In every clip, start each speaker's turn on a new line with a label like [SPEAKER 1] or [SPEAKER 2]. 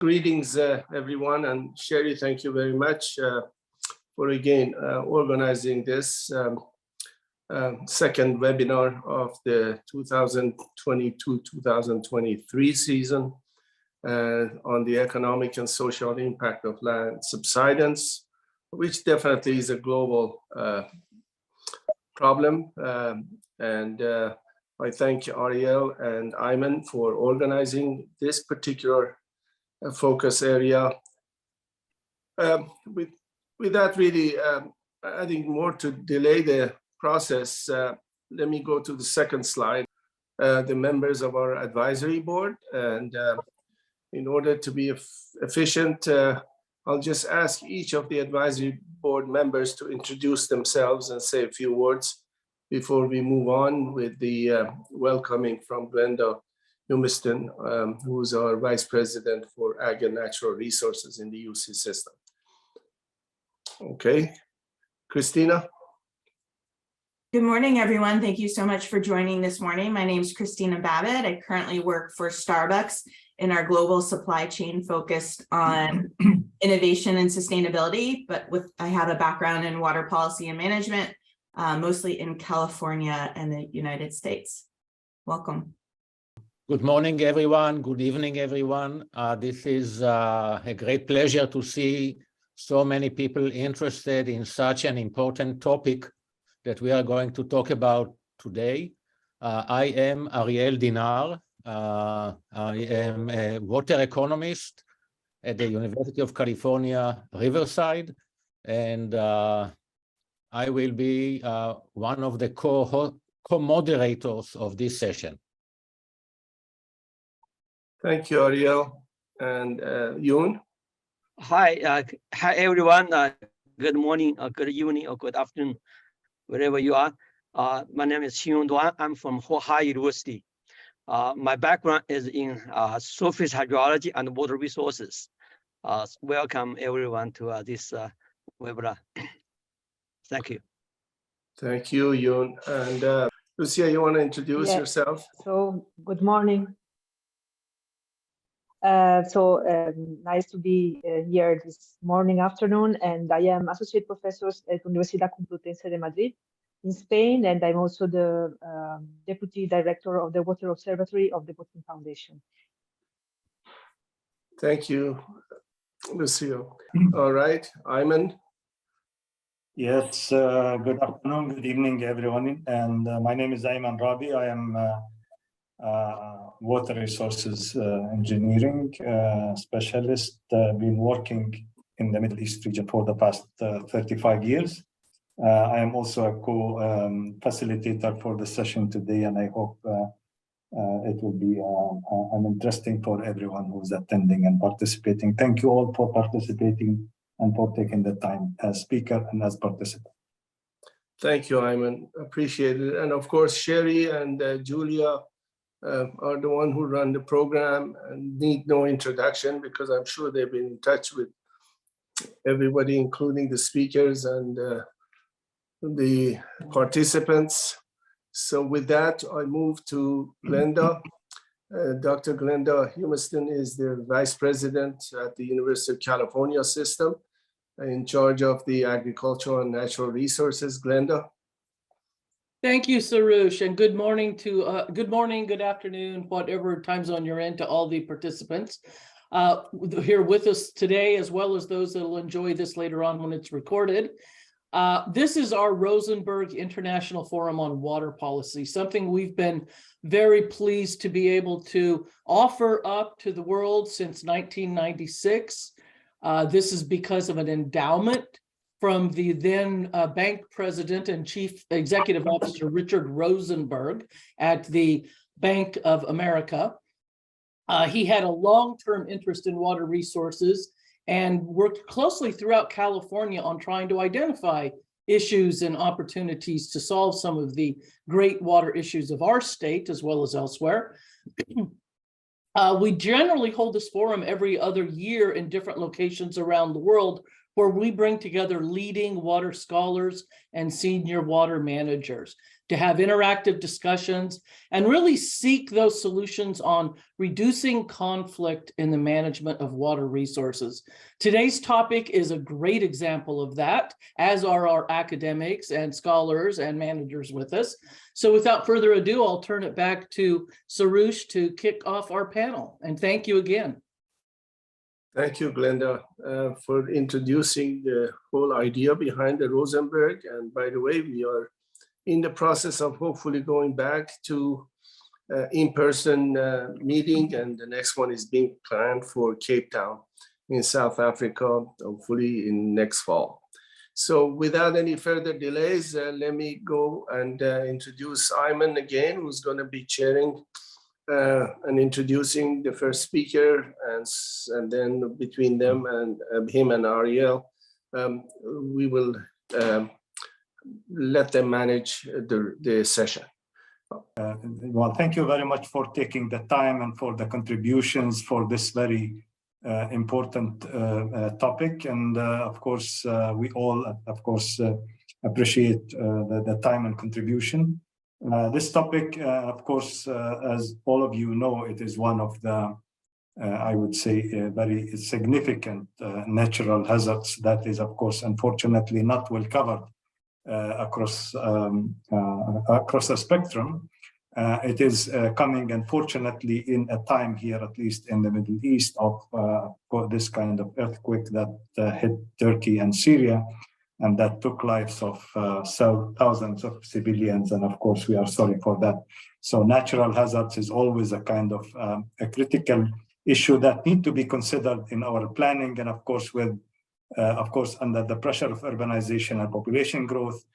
[SPEAKER 1] Greetings, everyone, and Sherry, thank you very much for again organizing this second webinar of the 2022-2023 season on the economic and social impact of land subsidence, which definitely is a global problem. I thank Ariel and Ayman for organizing this particular focus area. Without really adding more to delay the process, let me go to the second slide. The members of our advisory board, and in order to be efficient, I'll just ask each of the advisory board members to introduce themselves and say a few words before we move on with the welcoming from Glenda Humiston, who's our Vice President for Ag and Natural Resources in the UC system. Okay, Christina.
[SPEAKER 2] Good morning, everyone. Thank you so much for joining this morning. My name is Christina Babbitt. I currently work for Starbucks in our global supply chain focused on innovation and sustainability, but I have a background in water policy and management, mostly in California and the United States. Welcome.
[SPEAKER 3] Good morning, everyone. Good evening, everyone. This is a great pleasure to see so many people interested in such an important topic that we are going to talk about today. I am Ariel Dinar. I am a water economist at the University of California, Riverside, and I will be one of the co-moderators of this session.
[SPEAKER 1] Thank you, Ariel. And Yoon?
[SPEAKER 4] Hi, everyone. Good morning, or good evening, or good afternoon, wherever you are. My name is Hyun Dwan. I'm from Ohio University. My background is in surface hydrology and water resources. Welcome, everyone, to this webinar. Thank you.
[SPEAKER 1] Thank you, Yoon. And Lucia, you want to introduce yourself?
[SPEAKER 5] So, good morning. Nice to be here this afternoon, and I am associate professor at Universidad Complutense de Madrid in Spain, and I'm also the deputy director of the Water Observatory of the Boston Foundation.
[SPEAKER 1] Thank you, Lucia. All right, Ayman.
[SPEAKER 6] Yes, good afternoon, good evening, everyone. And my name is Ayman Rabi. I am water resources engineering specialist. Been working in the Middle East region for the past 35 years. I am also a co-facilitator for the session today, and I hope it will be an interesting for everyone who's attending and participating. Thank you all for participating and for taking the time as speaker and as participant.
[SPEAKER 1] Thank you, Ayman. Appreciate it. And of course, Sherry and Julia are the one who run the program and need no introduction because I'm sure they've been in touch with everybody, including the speakers and the participants. So with that, I move to Glenda. Dr. Glenda Humiston is the Vice President at the University of California system in charge of the agricultural and natural resources. Glenda.
[SPEAKER 7] Thank you, Sarush, and good morning, good afternoon, whatever time zone you're in, to all the participants here with us today, as well as those that will enjoy this later on when it's recorded. This is our Rosenberg International Forum on Water Policy, something we've been very pleased to be able to offer up to the world since 1996. This is because of an endowment from the then bank president and chief executive officer, Richard Rosenberg, at the Bank of America. He had a long-term interest in water resources and worked closely throughout California on trying to identify issues and opportunities to solve some of the great water issues of our state as well as elsewhere. We generally hold this forum every other year in different locations around the world where we bring together leading water scholars and senior water managers to have interactive discussions and really seek those solutions on reducing conflict in the management of water resources. Today's topic is a great example of that, as are our academics and scholars and managers with us. So without further ado, I'll turn it back to Sarush to kick off our panel. And thank you again.
[SPEAKER 1] Thank you, Glenda, for introducing the whole idea behind the Rosenberg. And by the way, we are in the process of hopefully going back to in-person meeting, and the next one is being planned for Cape Town in South Africa, hopefully in next fall. So without any further delays, let me go and introduce Ayman again, who's going to be chairing and introducing the first speaker, and then between them and him and Ariel, we will let them manage the session.
[SPEAKER 6] Well, thank you very much for taking the time and for the contributions for this very important topic. And of course, we all, of course, appreciate the time and contribution. This topic, of course, as all of you know, it is one of the, I would say, very significant natural hazards that is, of course, unfortunately not well covered across the spectrum. It is coming, unfortunately, in a time here, at least in the Middle East, of this kind of earthquake that hit Turkey and Syria, and that took lives of thousands of civilians. And of course, we are sorry for that. So natural hazards is always a kind of a critical issue that need to be considered in our planning. And of course, under the pressure of urbanization and population growth,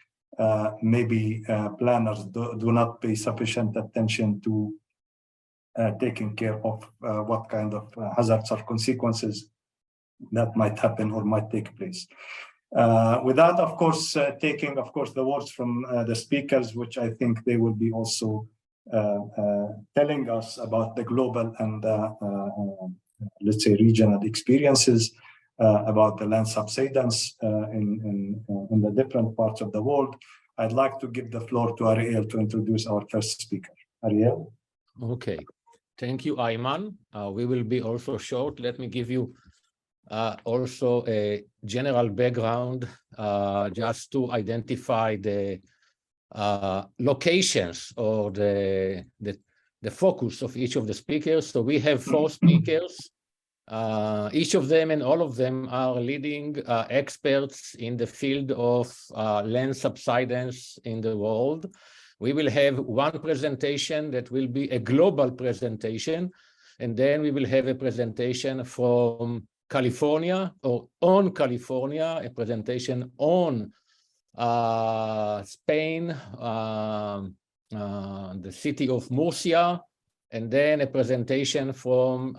[SPEAKER 6] maybe planners do not pay sufficient attention to taking care of what kind of hazards or consequences that might happen or might take place. Without, of course, taking, of course, the words from the speakers, which I think they will be also telling us about the global and, let's say, regional experiences about the land subsidence in the different parts of the world. I'd like to give the floor to Ariel to introduce our first speaker. Ariel?
[SPEAKER 3] Okay, thank you, Ayman. We will be also short. Let me give you also a general background just to identify the locations or the focus of each of the speakers. So we have 4 speakers. Each of them and all of them are leading experts in the field of land subsidence in the world. We will have one presentation that will be a global presentation, and then we will have a presentation from California or on California, a presentation on Spain, the city of Murcia, and then a presentation from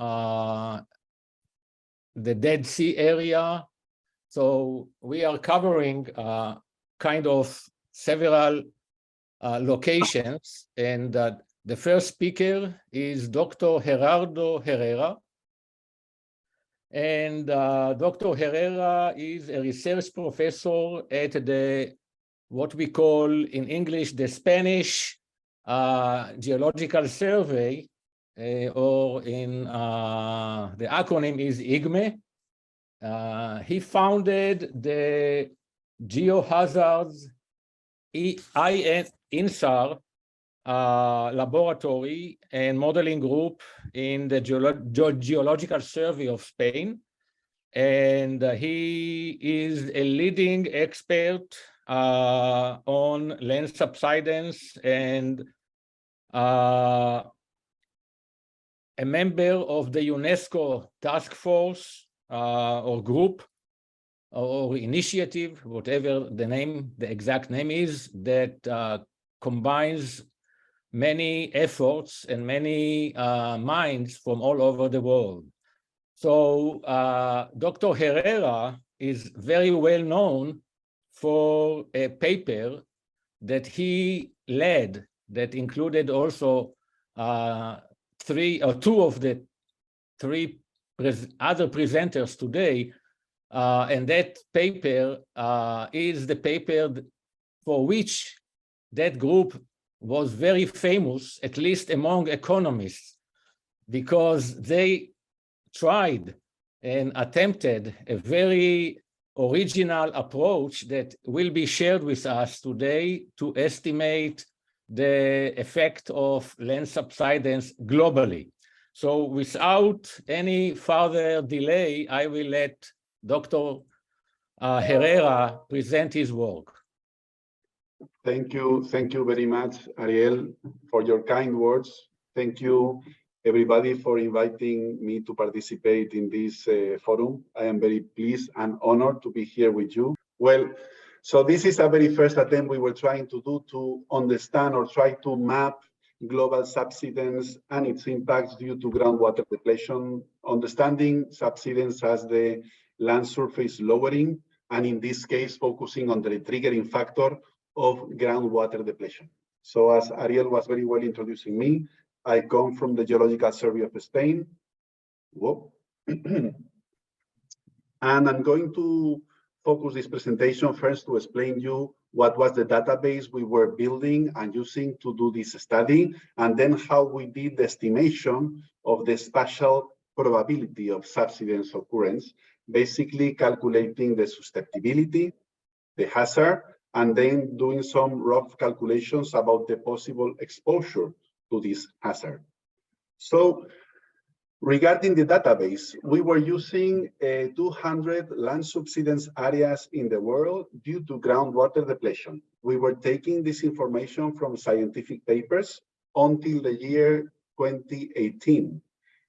[SPEAKER 3] the Dead Sea area. So we are covering kind of several locations, and the first speaker is Dr. Gerardo Herrera. And Dr. Herrera is a research professor at what we call in English, the Spanish Geological Survey, or in the acronym is IGME. He founded the Geohazards INSAR laboratory and modeling group in the Geological Survey of Spain. And he is a leading expert on land subsidence and a member of the UNESCO task force or group or initiative, whatever the exact name is, that combines many efforts and many minds from all over the world. So Dr. Herrera is very well known for a paper that he led that included also 2 of the 3 other presenters today, And that paper is the paper for which that group was very famous, at least among economists, because they tried and attempted a very original approach that will be shared with us today to estimate the effect of land subsidence globally. So without any further delay, I will let Dr. Herrera present his work.
[SPEAKER 8] Thank you very much, Ariel, for your kind words. Thank you, everybody, for inviting me to participate in this forum. I am very pleased and honored to be here with you. Well, so this is a very first attempt we were trying to do to understand or try to map global subsidence and its impacts due to groundwater depletion. Understanding subsidence as the land surface lowering, and in this case, focusing on the triggering factor of groundwater depletion. So as Ariel was very well introducing me, I come from the Geological Survey of Spain. Whoa. And I'm going to focus this presentation first to explain you what was the database we were building and using to do this study, and then how we did the estimation of the spatial probability of subsidence occurrence, basically calculating the susceptibility, the hazard, and then doing some rough calculations about the possible exposure to this hazard. So regarding the database, we were using 200 land subsidence areas in the world due to groundwater depletion. We were taking this information from scientific papers until the year 2018.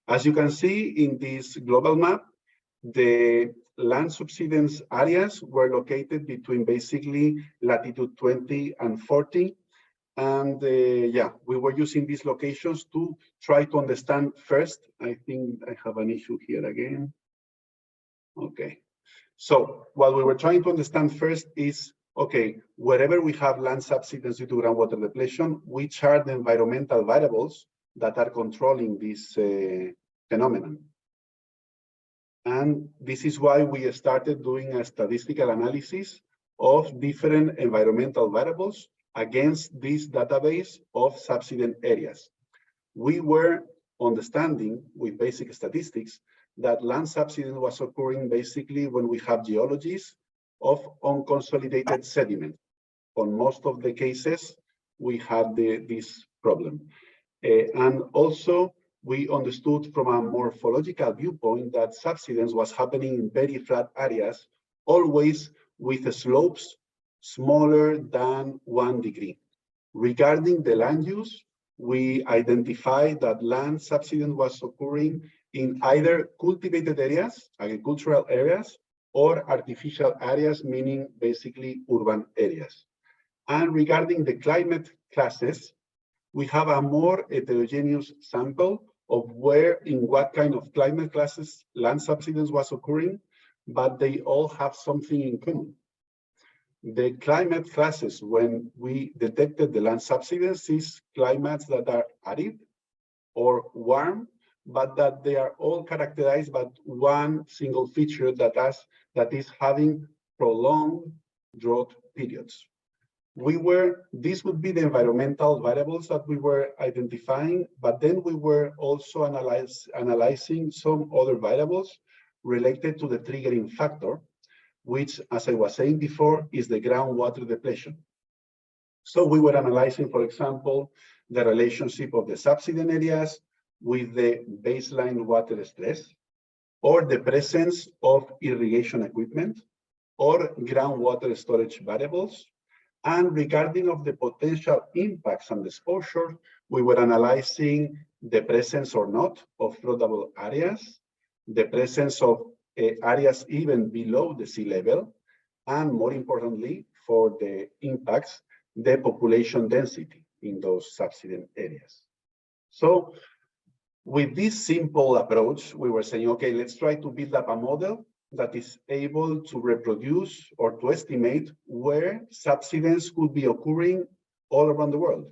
[SPEAKER 8] As you can see in this global map, the land subsidence areas were located between basically latitude 20 and 40. And yeah, we were using these locations to try to understand first. I think I have an issue here again. Okay. So what we were trying to understand first is, okay, wherever we have land subsidence due to groundwater depletion, which are the environmental variables that are controlling this phenomenon? And this is why we started doing a statistical analysis of different environmental variables against this database of subsidence areas. We were understanding with basic statistics that land subsidence was occurring basically when we have geologies of unconsolidated sediment. On most of the cases, we had this problem. And also, we understood from a morphological viewpoint that subsidence was happening in very flat areas, always with slopes smaller than 1 degree. Regarding the land use, we identified that land subsidence was occurring in either cultivated areas, agricultural areas, or artificial areas, meaning basically urban areas. And regarding the climate classes, we have a more heterogeneous sample of where, in what kind of climate classes land subsidence was occurring, but they all have something in common. The climate classes, when we detected the land subsidence, is climates that are arid or warm, but that they are all characterized by one single feature that is having prolonged drought periods. These would be the environmental variables that we were identifying, but then we were also analyzing some other variables related to the triggering factor, which, as I was saying before, is the groundwater depletion. So we were analyzing, for example, the relationship of the subsidence areas with the baseline water stress, or the presence of irrigation equipment, or groundwater storage variables. And regarding of the potential impacts on the exposure, we were analyzing the presence or not of floodable areas, the presence of areas even below the sea level, and more importantly, for the impacts, the population density in those subsidence areas. So with this simple approach, we were saying, okay, let's try to build up a model that is able to reproduce or to estimate where subsidence could be occurring all around the world.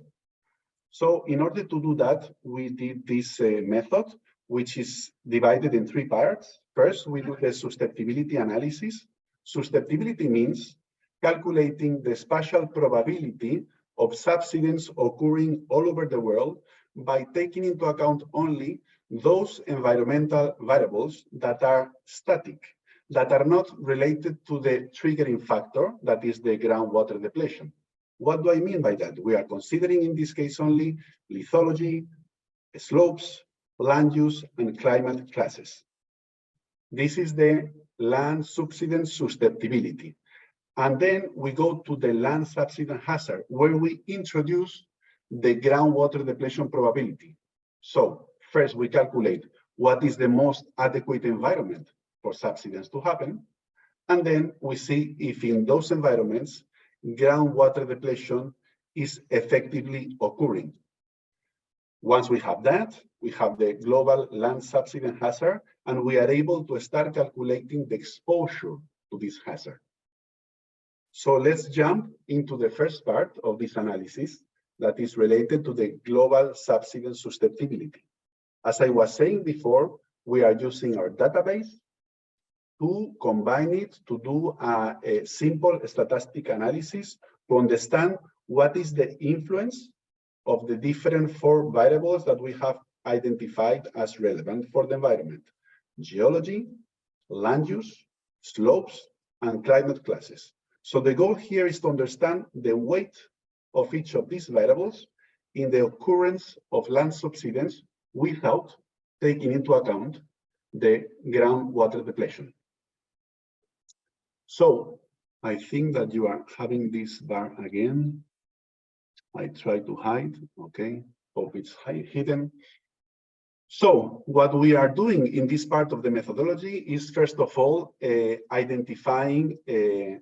[SPEAKER 8] So in order to do that, we did this method, which is divided in 3 parts. First, we do the susceptibility analysis. Susceptibility means calculating the spatial probability of subsidence occurring all over the world by taking into account only those environmental variables that are static, that are not related to the triggering factor, that is the groundwater depletion. What do I mean by that? We are considering in this case only lithology, slopes, land use, and climate classes. This is the land subsidence susceptibility. And then we go to the land subsidence hazard, where we introduce the groundwater depletion probability. So first we calculate what is the most adequate environment for subsidence to happen. And then we see if in those environments, groundwater depletion is effectively occurring. Once we have that, we have the global land subsidence hazard, and we are able to start calculating the exposure to this hazard. So let's jump into the first part of this analysis that is related to the global subsidence susceptibility. As I was saying before, we are using our database to combine it to do a simple statistic analysis to understand what is the influence of the different 4 variables that we have identified as relevant for the environment: geology, land use, slopes, and climate classes. So the goal here is to understand the weight of each of these variables in the occurrence of land subsidence without taking into account the groundwater depletion. So I think that you are having this bar again. I try to hide, okay, hope it's hidden. So what we are doing in this part of the methodology is, first of all, identifying a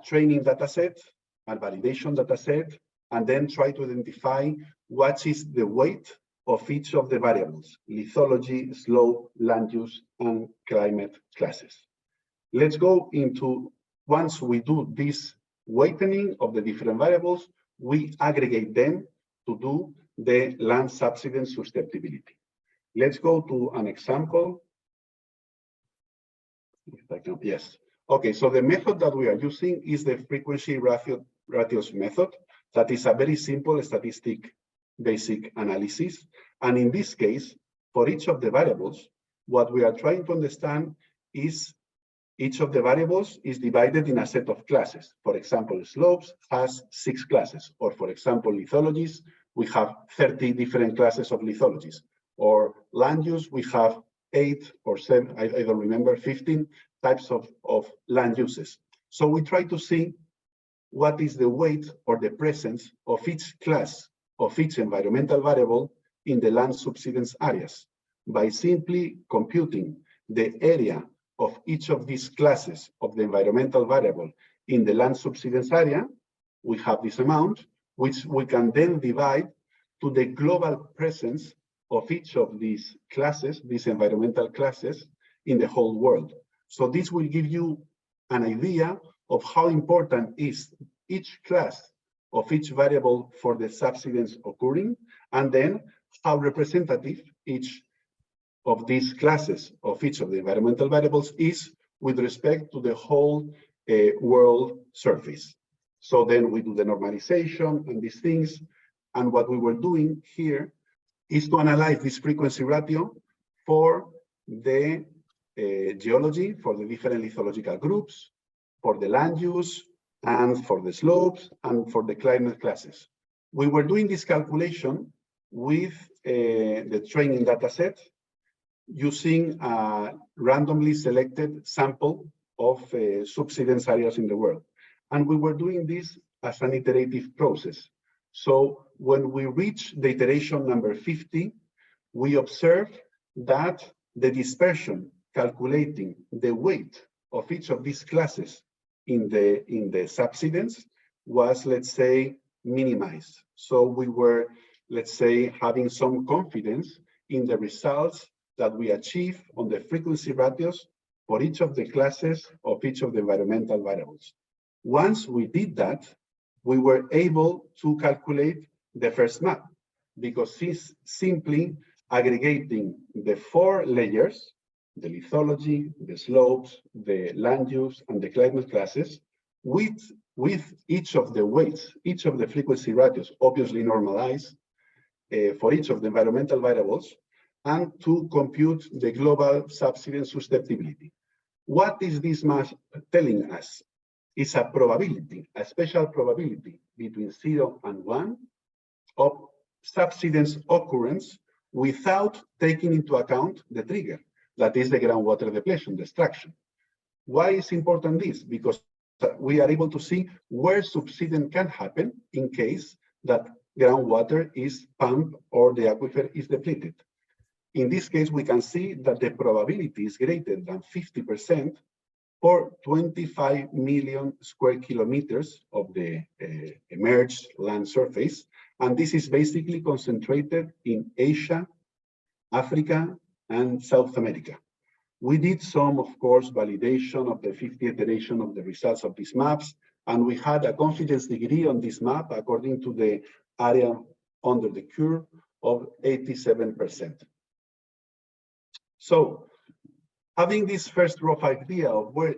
[SPEAKER 8] training data set, a validation data set, and then try to identify what is the weight of each of the variables: lithology, slope, land use, and climate classes. Let's go into, once we do this weighting of the different variables, we aggregate them to do the land subsidence susceptibility. Let's go to an example. If I can, yes. Okay, so the method that we are using is the frequency ratios method. That is a very simple statistic basic analysis. And in this case, for each of the variables, what we are trying to understand is each of the variables is divided in a set of classes. For example, slopes has 6 classes, or for example, lithologies, we have 30 different classes of lithologies, or land use, we have 8 or 7, I don't remember, 15 types of land uses. So we try to see what is the weight or the presence of each class of each environmental variable in the land subsidence areas by simply computing the area of each of these classes of the environmental variable in the land subsidence area. We have this amount, which we can then divide to the global presence of each of these classes, these environmental classes, in the whole world. So this will give you an idea of how important is each class of each variable for the subsidence occurring, and then how representative each of these classes of each of the environmental variables is with respect to the whole world surface. So then we do the normalization and these things. And what we were doing here is to analyze this frequency ratio for the geology, for the different lithological groups, for the land use, and for the slopes, and for the climate classes. We were doing this calculation with the training data set using a randomly selected sample of subsidence areas in the world. And we were doing this as an iterative process. So when we reach the iteration number 50, we observe that the dispersion calculating the weight of each of these classes in the subsidence was, let's say, minimized. So we were, let's say, having some confidence in the results that we achieve on the frequency ratios for each of the classes of each of the environmental variables. Once we did that, we were able to calculate the first map, because it's simply aggregating the 4 layers the lithology, the slopes, the land use, and the climate classes with each of the weights, each of the frequency ratios, obviously normalized for each of the environmental variables, and to compute the global subsidence susceptibility. What is this math telling us? It's a probability, a special probability between 0 and 1 of subsidence occurrence without taking into account the trigger, that is the groundwater depletion, destruction. Why is important this? Because we are able to see where subsidence can happen in case that groundwater is pumped or the aquifer is depleted. In this case, we can see that the probability is greater than 50% for 25 million square kilometers of the emerged land surface. And this is basically concentrated in Asia, Africa, and South America. We did some, of course, validation of the 50th iteration of the results of these maps, and we had a confidence degree on this map according to the area under the curve of 87%. So, having this first rough idea of where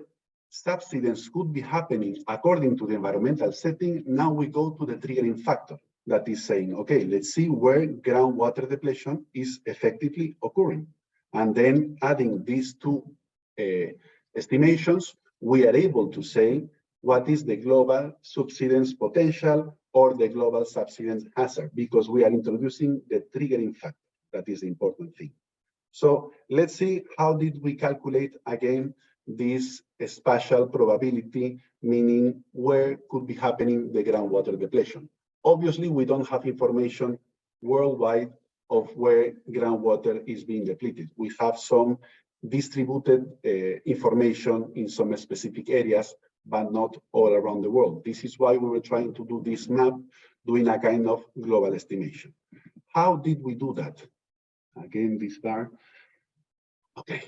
[SPEAKER 8] subsidence could be happening according to the environmental setting, now we go to the triggering factor that is saying, okay, let's see where groundwater depletion is effectively occurring. And then adding these two estimations, we are able to say what is the global subsidence potential or the global subsidence hazard, because we are introducing the triggering factor. That is the important thing. So let's see how did we calculate again this spatial probability, meaning where could be happening the groundwater depletion. Obviously, we don't have information worldwide of where groundwater is being depleted. We have some distributed information in some specific areas, but not all around the world. This is why we were trying to do this map, doing a kind of global estimation. How did we do that? Again, this bar. Okay.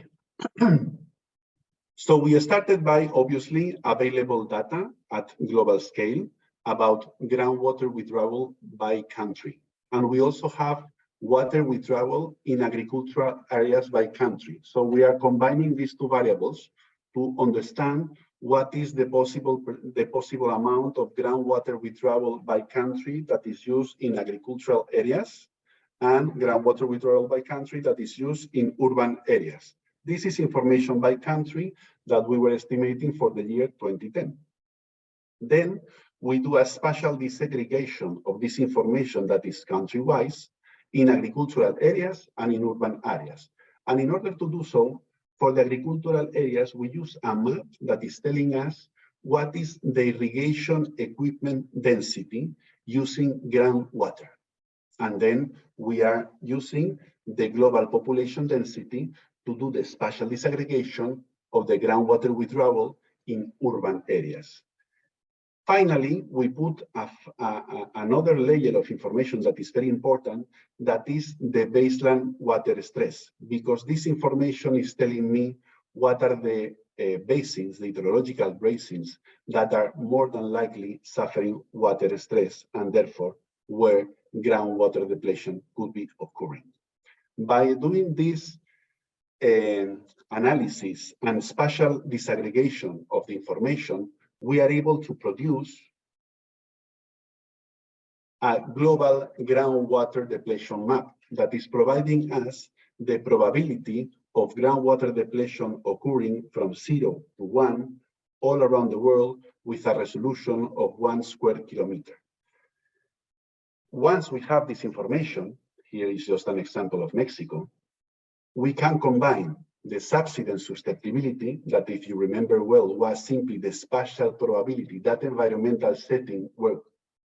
[SPEAKER 8] So we started by obviously available data at global scale about groundwater withdrawal by country. And we also have water withdrawal in agricultural areas by country. So we are combining these two variables to understand what is the possible amount of groundwater withdrawal by country that is used in agricultural areas and groundwater withdrawal by country that is used in urban areas. This is information by country that we were estimating for the year 2010. Then we do a spatial disaggregation of this information that is country-wise in agricultural areas and in urban areas. And in order to do so, for the agricultural areas, we use a map that is telling us what is the irrigation equipment density using groundwater. And then we are using the global population density to do the spatial disaggregation of the groundwater withdrawal in urban areas. Finally, we put another layer of information that is very important, that is the baseline water stress, because this information is telling me what are the basins, the hydrological basins that are more than likely suffering water stress and therefore where groundwater depletion could be occurring. By doing this analysis and spatial disaggregation of the information, we are able to produce a global groundwater depletion map that is providing us the probability of groundwater depletion occurring from 0 to 1 all around the world with a resolution of 1 square kilometer. Once we have this information, here is just an example of Mexico, we can combine the subsidence susceptibility, that if you remember well, was simply the spatial probability, that environmental setting where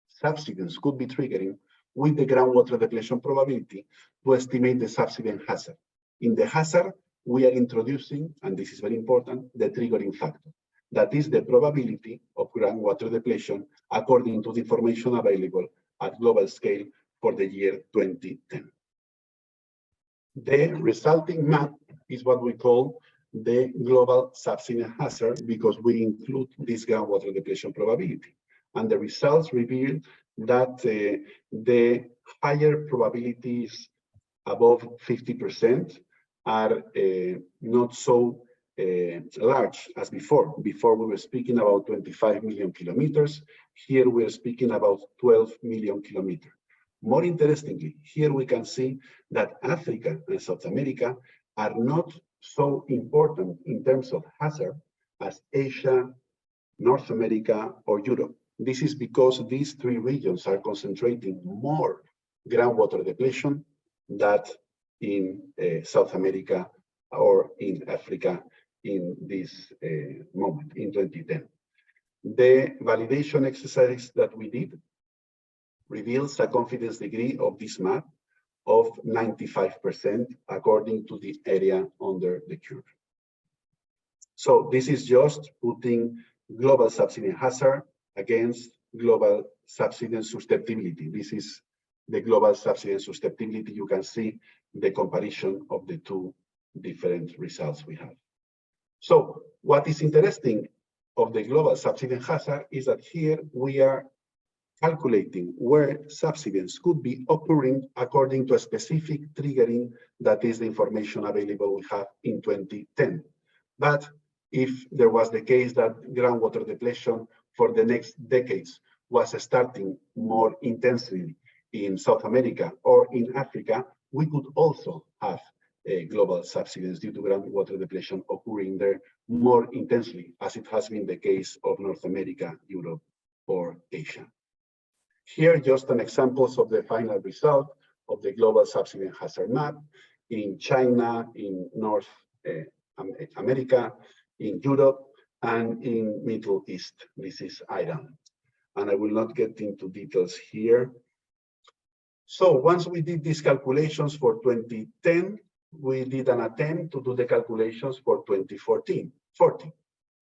[SPEAKER 8] subsidence could be triggering, with the groundwater depletion probability to estimate the subsidence hazard. In the hazard, we are introducing, and this is very important, the triggering factor. That is the probability of groundwater depletion according to the information available at global scale for the year 2010. The resulting map is what we call the global subsidence hazard, because we include this groundwater depletion probability. And the results reveal that the higher probability is above 50%, are not so large as before. Before we were speaking about 25 million kilometers. Here we are speaking about 12 million kilometers. More interestingly, here we can see that Africa and South America are not so important in terms of hazard as Asia, North America, or Europe. This is because these three regions are concentrating more groundwater depletion than in South America or in Africa in this moment, in 2010. The validation exercise that we did reveals a confidence degree of this map of 95% according to the area under the curve. So this is just putting global subsidence hazard against global subsidence susceptibility. This is the global subsidence susceptibility. You can see the comparison of the two different results we have. So what is interesting of the global subsidence hazard is that here we are calculating where subsidence could be occurring according to a specific triggering that is the information available we have in 2010. But if there was the case that groundwater depletion for the next decades was starting more intensely in South America or in Africa, we could also have a global subsidence due to groundwater depletion occurring there more intensely, as it has been the case of North America, Europe, or Asia. Here, just an examples of the final result of the global subsidence hazard map in China, in North America, in Europe, and in Middle East. This is Iran. And I will not get into details here. So once we did these calculations for 2010, we did an attempt to do the calculations for 2040.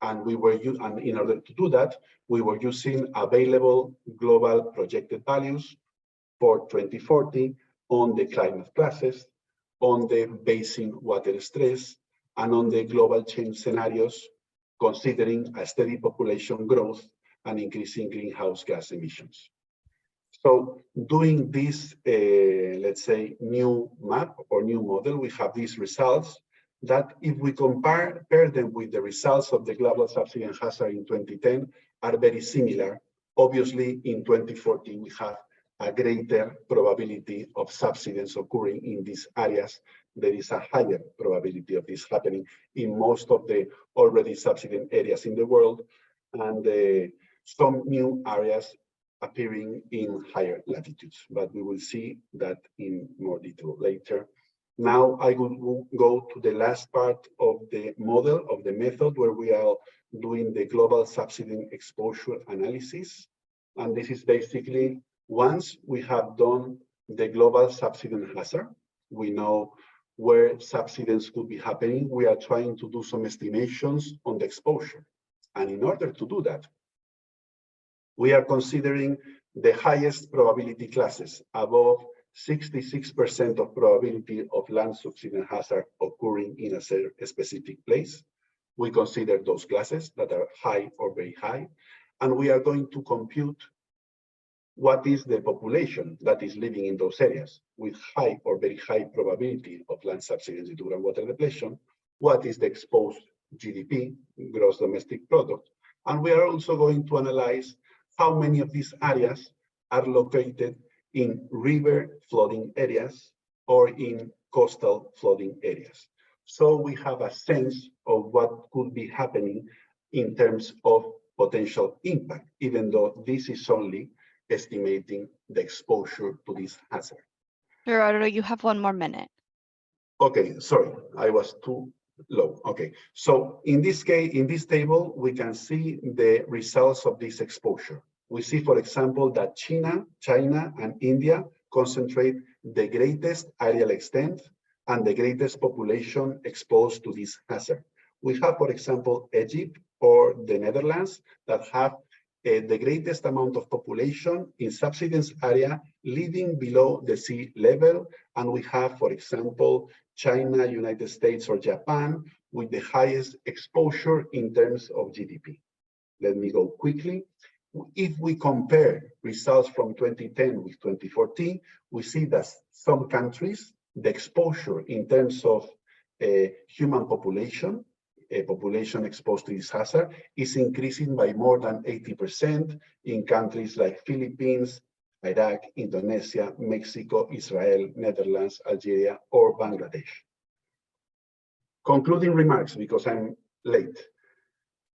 [SPEAKER 8] And in order to do that, we were using available global projected values for 2040 on the climate classes, on the basin water stress, and on the global change scenarios, considering a steady population growth and increasing greenhouse gas emissions. So doing this, let's say, new map or new model, we have these results that if we compare them with the results of the global subsidence hazard in 2010 are very similar. Obviously, in 2040, we have a greater probability of subsidence occurring in these areas. There is a higher probability of this happening in most of the already subsidence areas in the world, and some new areas appearing in higher latitudes. But we will see that in more detail later. Now I will go to the last part of the model, of the method, where we are doing the global subsidence exposure analysis. And this is basically, once we have done the global subsidence hazard, we know where subsidence could be happening. We are trying to do some estimations on the exposure. And in order to do that, we are considering the highest probability classes, above 66% of probability of land subsidence hazard occurring in a specific place. We consider those classes that are high or very high, and we are going to compute what is the population that is living in those areas with high or very high probability of land subsidence due to groundwater depletion. What is the exposed GDP, gross domestic product? And we are also going to analyze how many of these areas are located in river flooding areas or in coastal flooding areas. So we have a sense of what could be happening in terms of potential impact, even though this is only estimating the exposure to this hazard.
[SPEAKER 9] Gerardo, you have 1 more minute.
[SPEAKER 8] Okay, sorry, I was too low. Okay, so in this case, in this table, we can see the results of this exposure. We see, for example, that China and India concentrate the greatest areal extent and the greatest population exposed to this hazard. We have, for example, Egypt or the Netherlands that have the greatest amount of population in subsidence area living below the sea level. And we have, for example, China, United States, or Japan with the highest exposure in terms of GDP. Let me go quickly. If we compare results from 2010 with 2014, we see that some countries, the exposure in terms of human population, a population exposed to this hazard, is increasing by more than 80% in countries like Philippines, Iraq, Indonesia, Mexico, Israel, Netherlands, Algeria, or Bangladesh. Concluding remarks, because I'm late.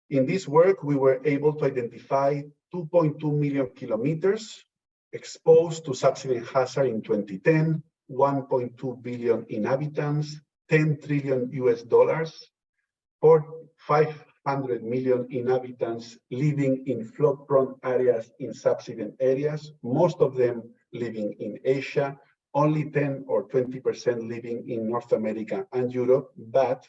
[SPEAKER 8] In this work, we were able to identify 2.2 million kilometers exposed to subsidence hazard in 2010, 1.2 billion inhabitants, $10 trillion US, 500 million inhabitants living in flood-prone areas in subsidence areas, most of them living in Asia, only 10 or 20% living in North America and Europe, but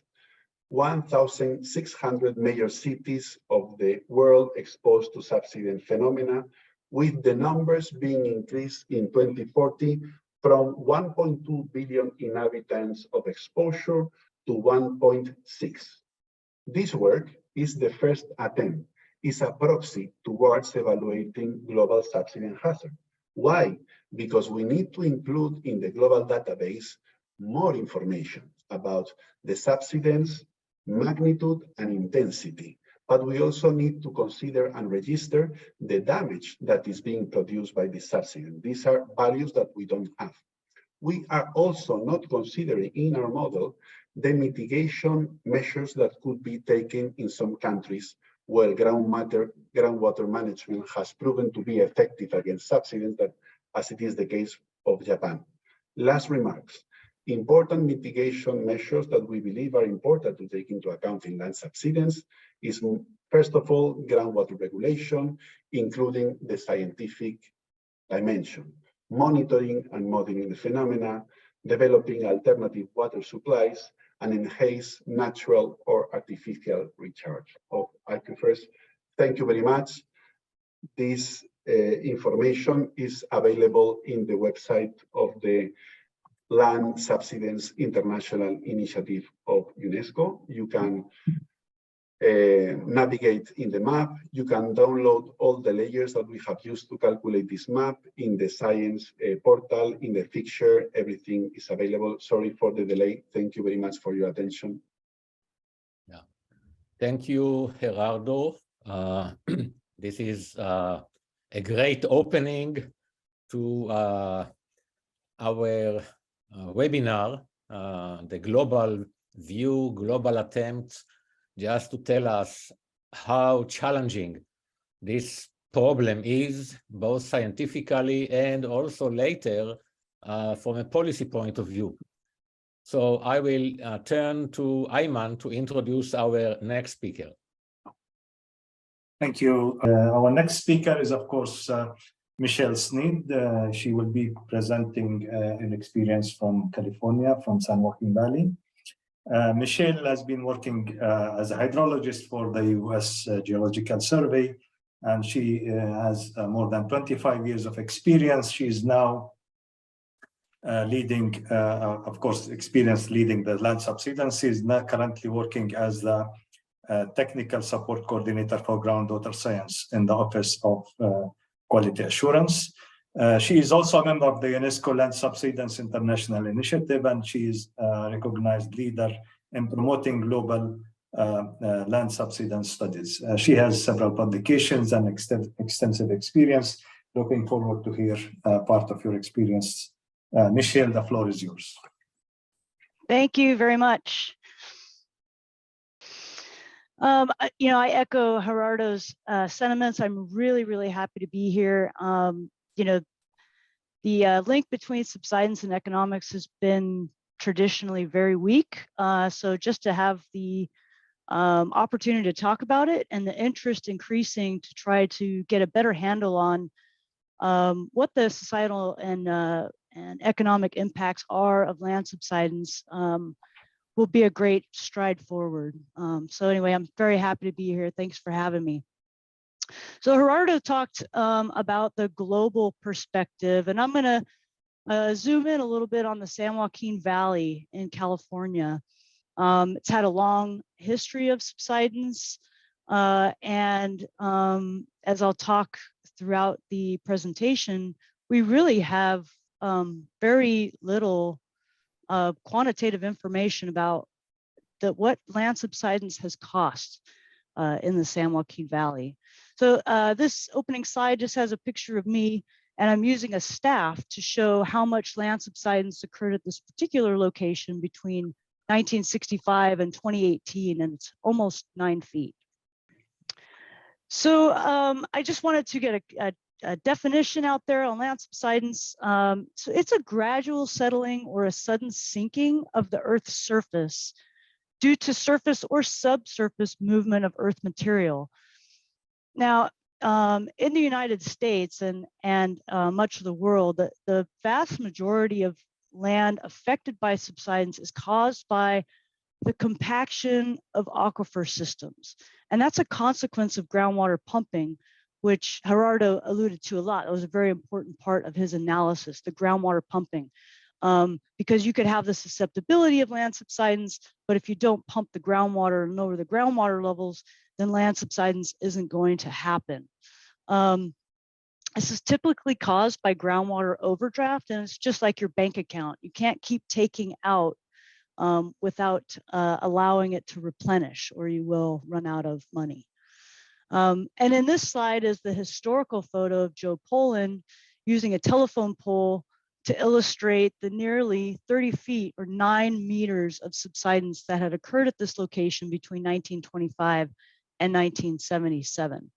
[SPEAKER 8] 1,600 major cities of the world exposed to subsidence phenomena, with the numbers being increased in 2040 from 1.2 billion inhabitants of exposure to 1.6. This work is the first attempt, is a proxy towards evaluating global subsidence hazard. Why? Because we need to include in the global database more information about the subsidence, magnitude, and intensity. But we also need to consider and register the damage that is being produced by this subsidence. These are values that we don't have. We are also not considering in our model the mitigation measures that could be taken in some countries where groundwater management has proven to be effective against subsidence, as it is the case of Japan. Last remarks. Important mitigation measures that we believe are important to take into account in land subsidence is, first of all, groundwater regulation, including the scientific dimension, monitoring and modeling the phenomena, developing alternative water supplies, and enhance natural or artificial recharge of aquifers. Thank you very much. This information is available in the website of the Land Subsidence International Initiative of UNESCO. You can navigate in the map. You can download all the layers that we have used to calculate this map in the science portal, in the fixture. Everything is available. Sorry for the delay. Thank you very much for your attention.
[SPEAKER 3] Yeah. Thank you, Gerardo. This is a great opening to our webinar, the global view, global attempts, just to tell us how challenging this problem is, both scientifically and also later from a policy point of view. So I will turn to Ayman to introduce our next speaker.
[SPEAKER 6] Thank you. Our next speaker is, of course, Michelle Sneed. She will be presenting an experience from California, from San Joaquin Valley. Michelle has been working as a hydrologist for the U.S. Geological Survey, and she has more than 25 years of experience. She is now leading, of course, experience leading the land subsidence. She is now currently working as the technical support coordinator for groundwater science in the Office of Quality Assurance. She is also a member of the UNESCO Land Subsidence International Initiative, and she is a recognized leader in promoting global land subsidence studies. She has several publications and extensive experience. Looking forward to hear part of your experience. Michelle, the floor is yours.
[SPEAKER 9] Thank you very much. I echo Gerardo's sentiments. I'm really happy to be here. The link between subsidence and economics has been traditionally very weak. So just to have the opportunity to talk about it and the interest increasing to try to get a better handle on what the societal and economic impacts are of land subsidence will be a great stride forward. So anyway, I'm very happy to be here. Thanks for having me. So Gerardo talked about the global perspective, and I'm going to zoom in a little bit on the San Joaquin Valley in California. It's had a long history of subsidence, and as I'll talk throughout the presentation, we really have very little quantitative information about what land subsidence has cost in the San Joaquin Valley. So this opening slide just has a picture of me, and I'm using a staff to show how much land subsidence occurred at this particular location between 1965 and 2018, and it's almost 9 feet. So I just wanted to get a definition out there on land subsidence. So it's a gradual settling or a sudden sinking of the Earth's surface due to surface or subsurface movement of Earth material. Now, in the United States and much of the world, the vast majority of land affected by subsidence is caused by the compaction of aquifer systems. And that's a consequence of groundwater pumping, which Gerardo alluded to a lot. It was a very important part of his analysis, the groundwater pumping. Because you could have the susceptibility of land subsidence, but if you don't pump the groundwater and lower the groundwater levels, then land subsidence isn't going to happen. This is typically caused by groundwater overdraft, and it's just like your bank account. You can't keep taking out without allowing it to replenish, or you will run out of money. And in this slide is the historical photo of Joe Poland using a telephone pole to illustrate the nearly 30 feet or 9 meters of subsidence that had occurred at this location between 1925 and 1977.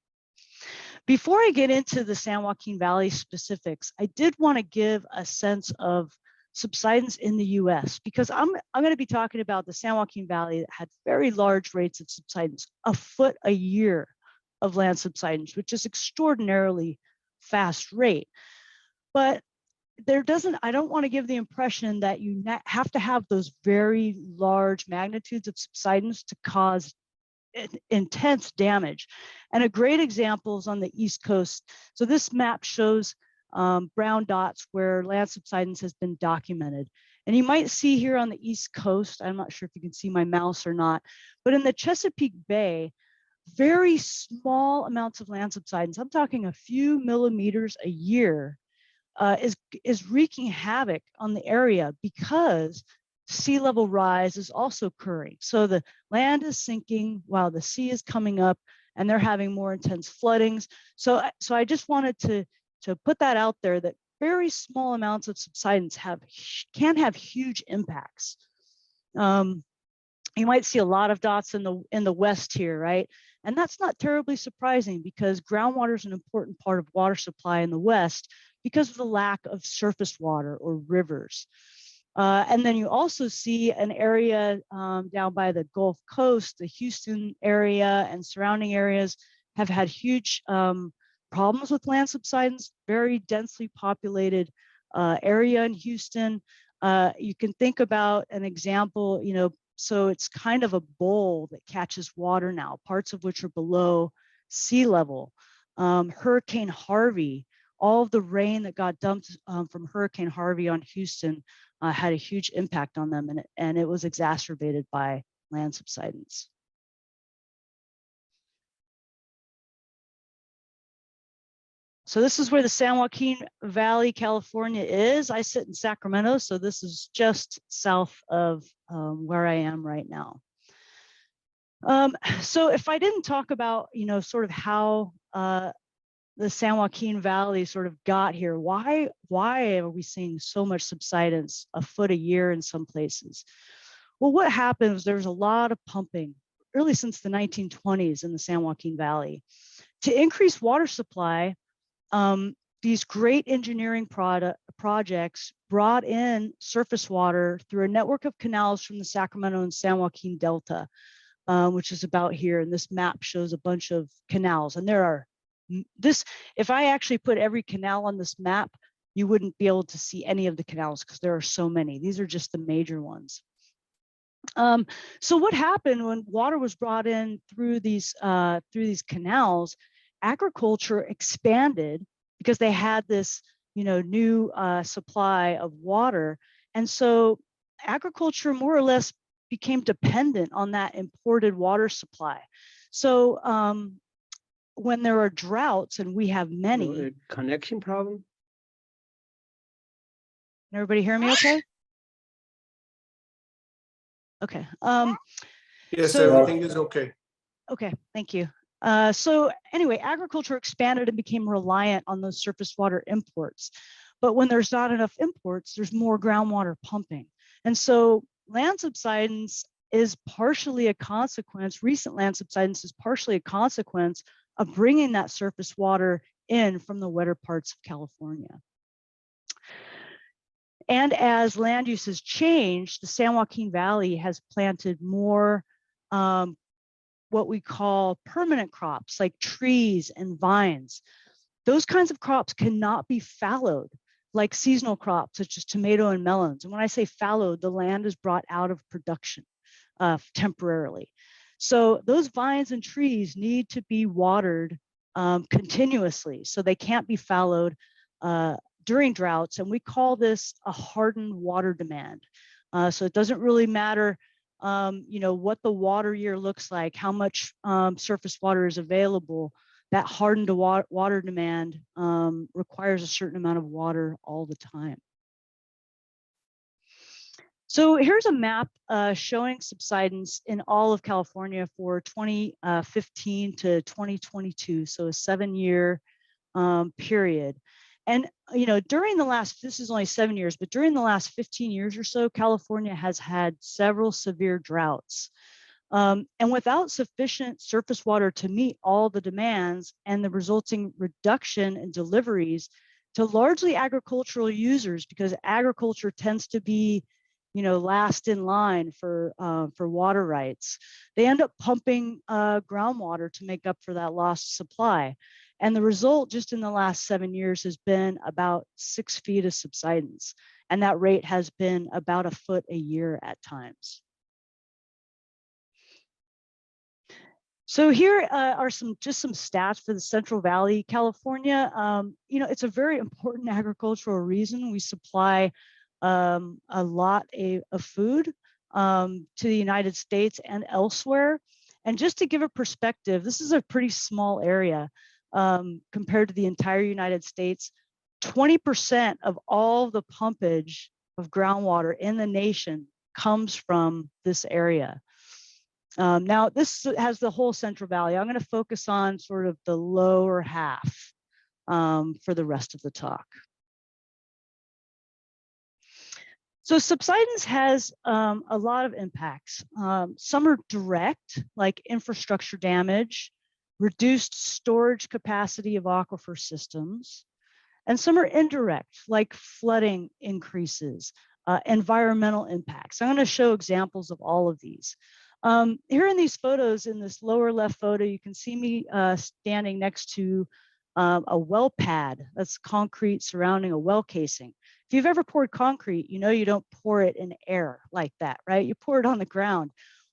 [SPEAKER 9] Before I get into the San Joaquin Valley specifics, I did want to give a sense of subsidence in the US, because I'm going to be talking about the San Joaquin Valley that had very large rates of subsidence, a foot a year of land subsidence, which is extraordinarily fast rate. But I don't want to give the impression that you have to have those very large magnitudes of subsidence to cause intense damage. And a great example is on the East Coast. So this map shows brown dots where land subsidence has been documented. And you might see here on the East Coast, I'm not sure if you can see my mouse or not, but in the Chesapeake Bay, very small amounts of land subsidence, I'm talking a few millimeters a year, is wreaking havoc on the area because sea level rise is also occurring. So the land is sinking while the sea is coming up, and they're having more intense floodings. So I just wanted to put that out there, that very small amounts of subsidence can have huge impacts. You might see a lot of dots in the west here, right? And that's not terribly surprising, because groundwater is an important part of water supply in the west because of the lack of surface water or rivers. And then you also see an area down by the Gulf Coast, the Houston area and surrounding areas have had huge problems with land subsidence, very densely populated area in Houston. You can think about an example, so it's kind of a bowl that catches water now, parts of which are below sea level. Hurricane Harvey, all of the rain that got dumped from Hurricane Harvey on Houston had a huge impact on them, and it was exacerbated by land subsidence. So this is where the San Joaquin Valley, California is. I sit in Sacramento, so this is just south of where I am right now. So if I didn't talk about, sort of how the San Joaquin Valley sort of got here, why are we seeing so much subsidence, a foot a year in some places? Well, what happened was there was a lot of pumping, really since the 1920s in the San Joaquin Valley. To increase water supply, these great engineering projects brought in surface water through a network of canals from the Sacramento and San Joaquin Delta, which is about here. And this map shows a bunch of canals. And there are if I actually put every canal on this map, you wouldn't be able to see any of the canals because there are so many. These are just the major ones. So what happened when water was brought in through these canals? Agriculture expanded because they had this, new supply of water, and so agriculture more or less became dependent on that imported water supply. So when there are droughts, and we have many.
[SPEAKER 4] Connection problem.
[SPEAKER 9] Can everybody hear me okay? Okay.
[SPEAKER 1] Yes,
[SPEAKER 9] So-
[SPEAKER 1] everything is okay.
[SPEAKER 9] Okay, thank you. So anyway, agriculture expanded and became reliant on those surface water imports. But when there's not enough imports, there's more groundwater pumping. And so land subsidence is partially a consequence, recent land subsidence is partially a consequence of bringing that surface water in from the wetter parts of California. And as land use has changed, the San Joaquin Valley has planted more what we call permanent crops like trees and vines. Those kinds of crops cannot be fallowed like seasonal crops such as tomato and melons. And when I say fallowed, the land is brought out of production temporarily. So those vines and trees need to be watered continuously. So they can't be fallowed during droughts. And we call this a hardened water demand. So it doesn't really matter what the water year looks like, how much surface water is available. That hardened water demand requires a certain amount of water all the time. So here's a map showing subsidence in all of California for 2015 to 2022, so a 7-year period. And during the last, this is only 7 years, but during the last 15 years or so, California has had several severe droughts. And without sufficient surface water to meet all the demands and the resulting reduction in deliveries to largely agricultural users, because agriculture tends to be last in line for water rights, they end up pumping groundwater to make up for that lost supply. And the result just in the last 7 years has been about 6 feet of subsidence. And that rate has been about a foot a year at times. So here are just some stats for the Central Valley, California. It's a very important agricultural reason. We supply a lot of food to the United States and elsewhere. And just to give a perspective, this is a pretty small area compared to the entire United States. 20% of all the pumpage of groundwater in the nation comes from this area. Now, this has the whole Central Valley. I'm going to focus on sort of the lower half for the rest of the talk. So subsidence has a lot of impacts. Some are direct, like infrastructure damage, reduced storage capacity of aquifer systems, and some are indirect, like flooding increases, environmental impacts. I'm going to show examples of all of these. Here in these photos, in this lower left photo, you can see me standing next to a well pad. That's concrete surrounding a well casing. If you've ever poured concrete, you don't pour it in air like that, right? You pour it on the ground.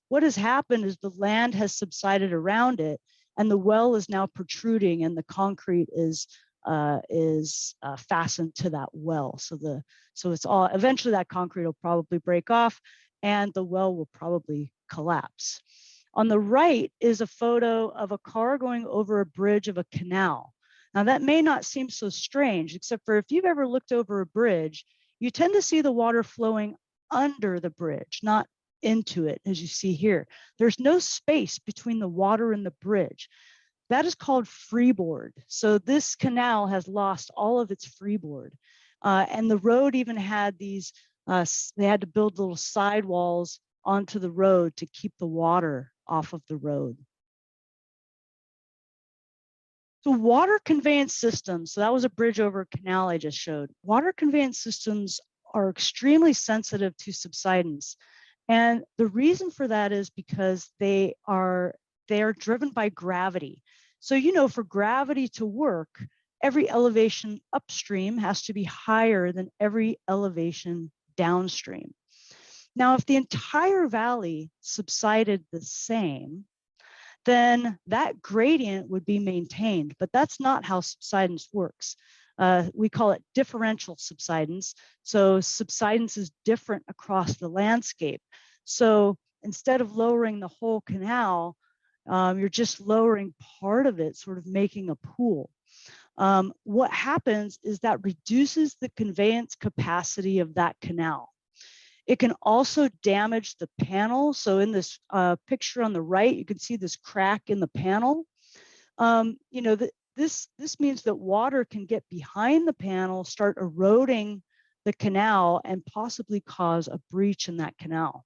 [SPEAKER 9] What has happened is the land has subsided around it, and the well is now protruding, and the concrete is fastened to that well. So it's all, eventually that concrete will probably break off, and the well will probably collapse. On the right is a photo of a car going over a bridge of a canal. Now that may not seem so strange, except for if you've ever looked over a bridge, you tend to see the water flowing under the bridge, not into it, as you see here. There's no space between the water and the bridge. That is called freeboard. So this canal has lost all of its freeboard. And the road even had these, they had to build little sidewalls onto the road to keep the water off of the road. So water conveyance systems, so that was a bridge over a canal I just showed. Water conveyance systems are extremely sensitive to subsidence. And the reason for that is because they are driven by gravity. So, for gravity to work, every elevation upstream has to be higher than every elevation downstream. Now, if the entire valley subsided the same, then that gradient would be maintained, but that's not how subsidence works. We call it differential subsidence. So subsidence is different across the landscape. So instead of lowering the whole canal, you're just lowering part of it, sort of making a pool. What happens is that reduces the conveyance capacity of that canal. It can also damage the panel. So in this picture on the right, you can see this crack in the panel. You know, this means that water can get behind the panel, start eroding the canal, and possibly cause a breach in that canal.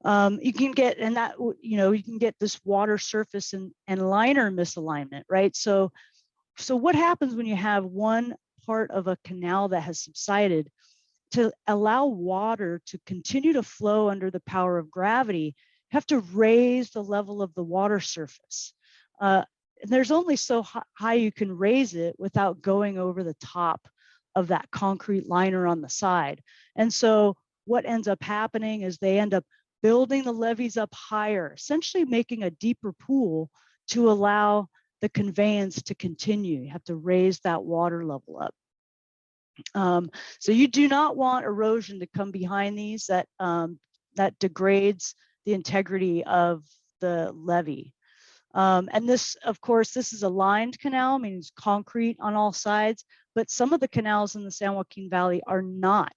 [SPEAKER 9] You can get, and that, you know, you can get this water surface and liner misalignment, right? So what happens when you have one part of a canal that has subsided? To allow water to continue to flow under the power of gravity, you have to raise the level of the water surface. And there's only so high you can raise it without going over the top of that concrete liner on the side. And so what ends up happening is they end up building the levees up higher, essentially making a deeper pool to allow the conveyance to continue. You have to raise that water level up. So you do not want erosion to come behind these. That degrades the integrity of the levee. And this, of course, this is a lined canal, meaning it's concrete on all sides, but some of the canals in the San Joaquin Valley are not.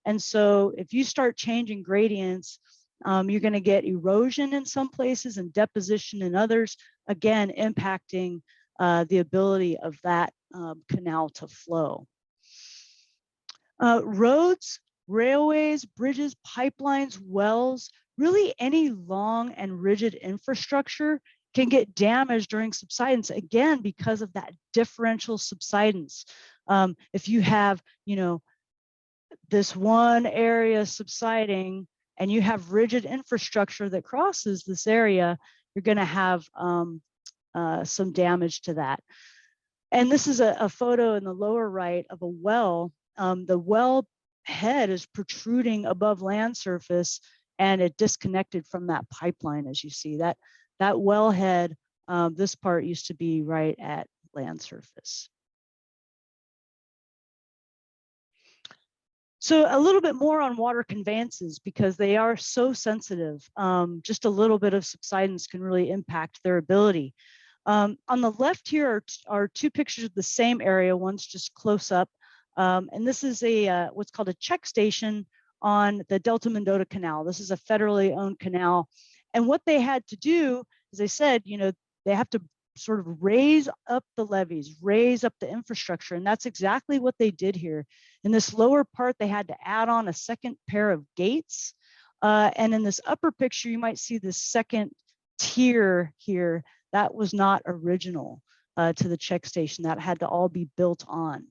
[SPEAKER 9] And so if you start changing gradients, you're going to get erosion in some places and deposition in others, again, impacting the ability of that canal to flow. Roads, railways, bridges, pipelines, wells, really any long and rigid infrastructure can get damaged during subsidence, again, because of that differential subsidence. If you have, you know, this one area subsiding and you have rigid infrastructure that crosses this area, you're going to have some damage to that. And this is a photo in the lower right of a well. The well head is protruding above land surface, and it disconnected from that pipeline. As you see, that well head, this part used to be right at land surface. So a little bit more on water conveyances, because they are so sensitive. Just a little bit of subsidence can really impact their ability. On the left here are two pictures of the same area. One's just close up. And this is a what's called a check station on the Delta Mendota Canal. This is a federally owned canal. And what they had to do, as I said, you know, they have to sort of raise up the levees, raise up the infrastructure. And that's exactly what they did here. In this lower part, they had to add on a second pair of gates. And in this upper picture, you might see this second tier here. That was not original to the check station. That had to all be built on.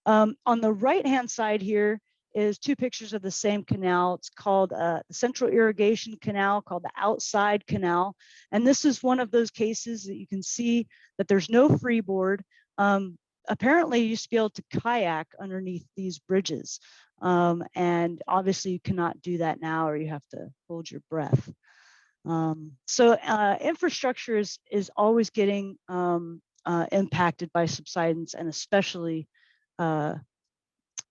[SPEAKER 9] On the right-hand side here is two pictures of the same canal. It's called the Central Irrigation Canal, called the Outside Canal. And this is one of those cases that you can see that there's no freeboard. Apparently, you used to be able to kayak underneath these bridges. And obviously, you cannot do that now, or you have to hold your breath. So infrastructure is always getting impacted by subsidence, and especially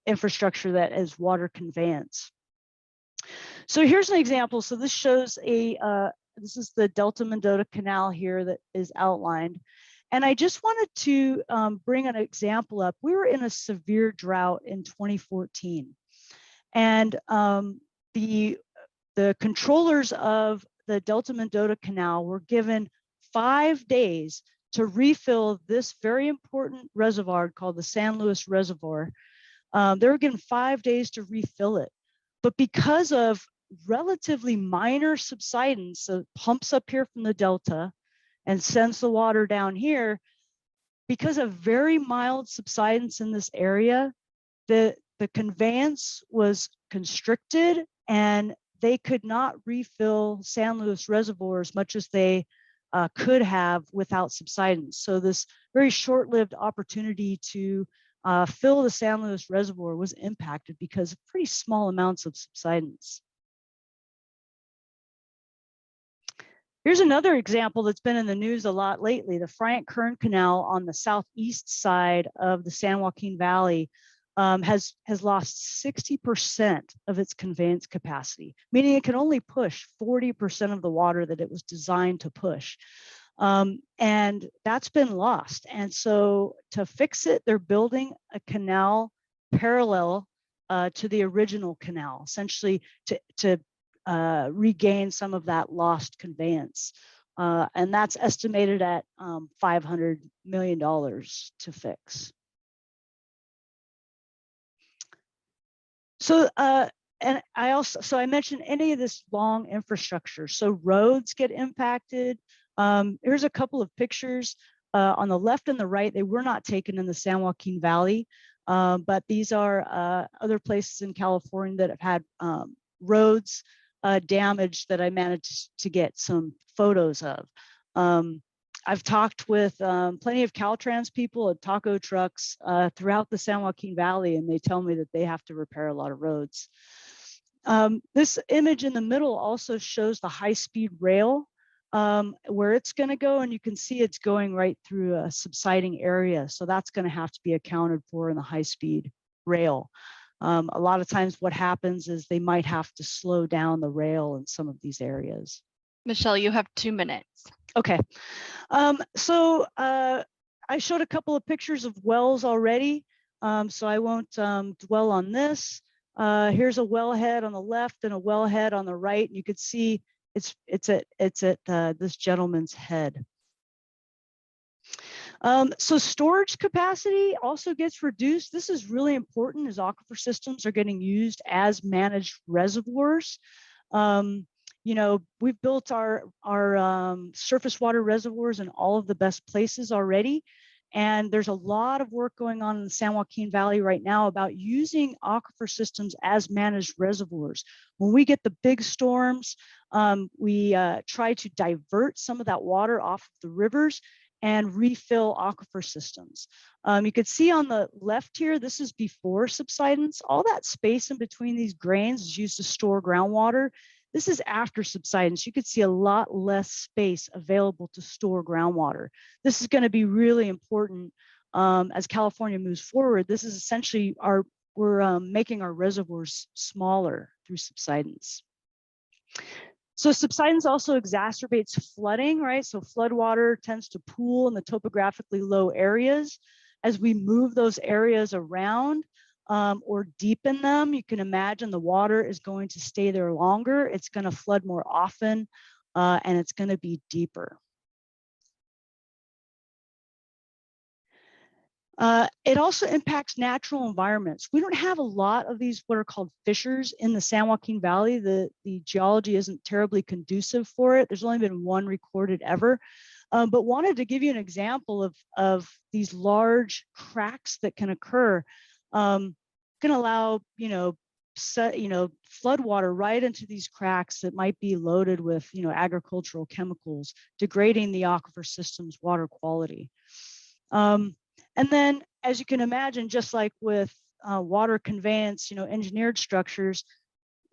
[SPEAKER 9] infrastructure that is water conveyance. So here's an example. So this shows this is the Delta Mendota Canal here that is outlined. And I just wanted to bring an example up. We were in a severe drought in 2014. And the controllers of the Delta Mendota Canal were given 5 days to refill this very important reservoir called the San Luis Reservoir. They were given 5 days to refill it. But because of relatively minor subsidence, so it pumps up here from the Delta and sends the water down here, because of very mild subsidence in this area, the conveyance was constricted and they could not refill San Luis Reservoir as much as they could have without subsidence. So this very short-lived opportunity to fill the San Luis Reservoir was impacted because of pretty small amounts of subsidence. Here's another example that's been in the news a lot lately. The Bryant-Kern Canal on the southeast side of the San Joaquin Valley has lost 60% of its conveyance capacity, meaning it can only push 40% of the water that it was designed to push. And that's been lost. And so to fix it, they're building a canal parallel to the original canal, essentially to regain some of that lost conveyance. And that's estimated at $500 million to fix. So, and I mentioned any of this long infrastructure. So roads get impacted. Here's a couple of pictures on the left and the right. They were not taken in the San Joaquin Valley, but these are other places in California that have had roads damage that I managed to get some photos of. I've talked with plenty of Caltrans people at taco trucks throughout the San Joaquin Valley, and they tell me that they have to repair a lot of roads. This image in the middle also shows the high-speed rail, where it's going to go, and you can see it's going right through a subsiding area. So that's going to have to be accounted for in the high-speed rail. A lot of times what happens is they might have to slow down the rail in some of these areas.
[SPEAKER 10] Michelle, you have 2 minutes.
[SPEAKER 9] Okay. So I showed a couple of pictures of wells already, so I won't dwell on this. Here's a wellhead on the left and a wellhead on the right. You could see it's at this gentleman's head. So storage capacity also gets reduced. This is really important as aquifer systems are getting used as managed reservoirs. You know, we've built our surface water reservoirs in all of the best places already. And there's a lot of work going on in the San Joaquin Valley right now about using aquifer systems as managed reservoirs. When we get the big storms, we try to divert some of that water off of the rivers and refill aquifer systems. You could see on the left here, this is before subsidence. All that space in between these grains is used to store groundwater. This is after subsidence. You could see a lot less space available to store groundwater. This is going to be really important as California moves forward. This is essentially we're making our reservoirs smaller through subsidence. So subsidence also exacerbates flooding, right? So floodwater tends to pool in the topographically low areas. As we move those areas around, or deepen them, you can imagine the water is going to stay there longer. It's going to flood more often, and it's going to be deeper. It also impacts natural environments. We don't have a lot of these what are called fissures in the San Joaquin Valley. The geology isn't terribly conducive for it. There's only been one recorded ever. But wanted to give you an example of these large cracks that can occur. Can allow flood water right into these cracks that might be loaded with agricultural chemicals, degrading the aquifer system's water quality. And then, as you can imagine, just like with water conveyance, engineered structures,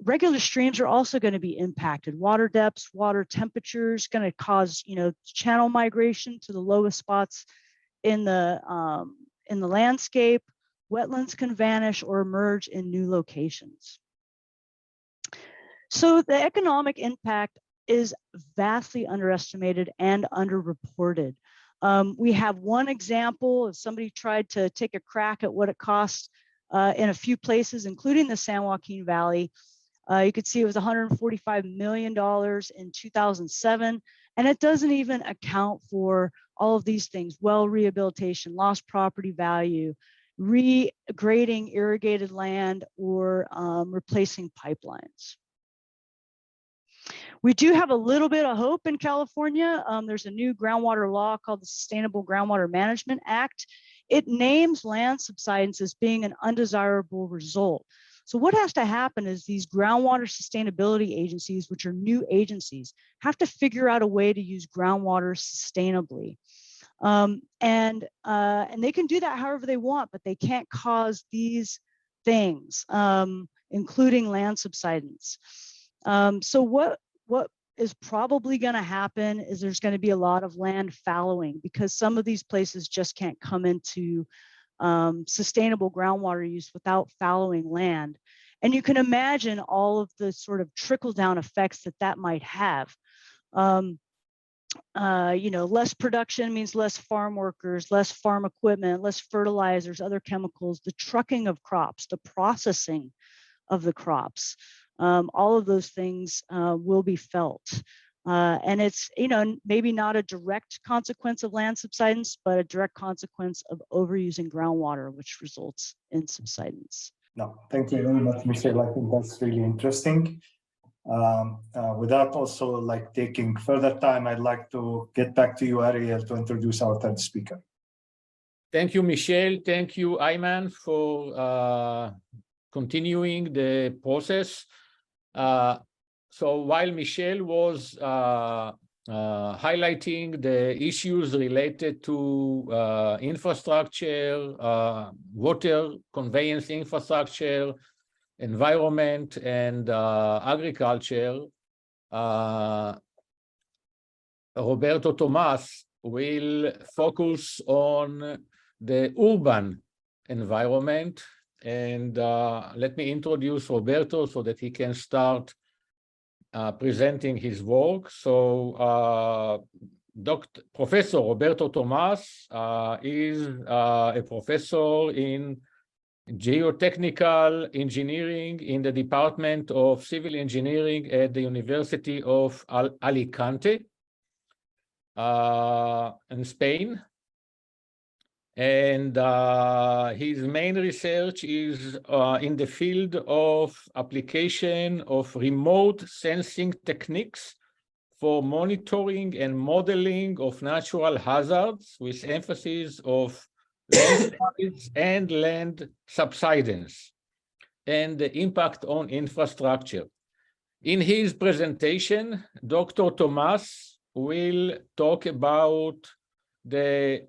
[SPEAKER 9] regular streams are also going to be impacted. Water depths, water temperatures, going to cause channel migration to the lowest spots in the landscape. Wetlands can vanish or emerge in new locations. So the economic impact is vastly underestimated and underreported. We have one example of somebody tried to take a crack at what it costs in a few places, including the San Joaquin Valley. You could see it was $145 million in 2007, and it doesn't even account for all of these things: well rehabilitation, lost property value, regrading irrigated land, or replacing pipelines. We do have a little bit of hope in California. There's a new groundwater law called the Sustainable Groundwater Management Act. It names land subsidence as being an undesirable result. So what has to happen is these groundwater sustainability agencies, which are new agencies, have to figure out a way to use groundwater sustainably. And they can do that however they want, but they can't cause these things, including land subsidence. So what is probably going to happen is there's going to be a lot of land fallowing, because some of these places just can't come into sustainable groundwater use without fallowing land. And you can imagine all of the sort of trickle down effects that might have. less production means less farm workers, less farm equipment, less fertilizers, other chemicals, the trucking of crops, the processing of the crops. All of those things will be felt. And it's, maybe not a direct consequence of land subsidence, but a direct consequence of overusing groundwater, which results in subsidence.
[SPEAKER 6] No, thank you very much, Michelle. I think that's really interesting. Without also taking further time, I'd like to get back to you, Ariel, to introduce our third speaker.
[SPEAKER 3] Thank you, Michelle. Thank you, Ayman, for continuing the process. So while Michelle was highlighting the issues related to infrastructure, water conveyance infrastructure, environment, and agriculture, Roberto Tomas will focus on the urban environment. And let me introduce Roberto so that he can start presenting his work. So Professor Roberto Tomas is a professor in geotechnical engineering in the Department of Civil Engineering at the University of Alicante in Spain. And his main research is in the field of application of remote sensing techniques for monitoring and modeling of natural hazards, with emphasis of landslides and land subsidence, and the impact on infrastructure. In his presentation, Dr. Tomas will talk about the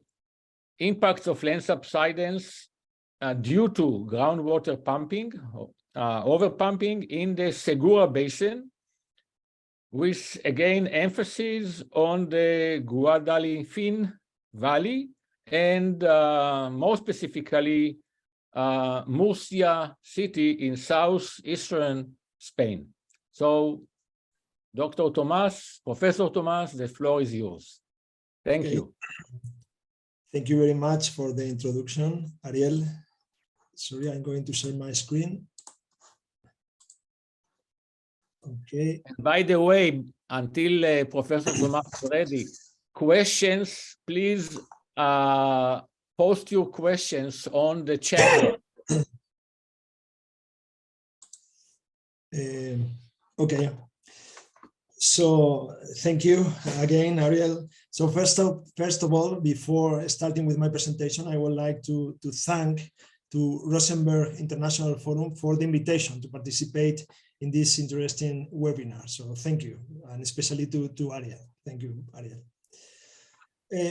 [SPEAKER 3] impacts of land subsidence due to groundwater pumping, overpumping in the Segura Basin, with again emphasis on the Guadalquivir Valley and more specifically Murcia city in southeastern Spain. So Dr. Tomas, Professor Tomas, the floor is yours. Thank you.
[SPEAKER 11] Thank you very much for the introduction, Ariel. Sorry, I'm going to share my screen. Okay.
[SPEAKER 3] And by the way, until Professor Tomas is ready, questions, please post your questions on the chat.
[SPEAKER 11] Okay. So thank you again, Ariel. So first of all, before starting with my presentation, I would like to thank to Rosenberg International Forum for the invitation to participate in this interesting webinar. So thank you, and especially to Ariel. Thank you, Ariel.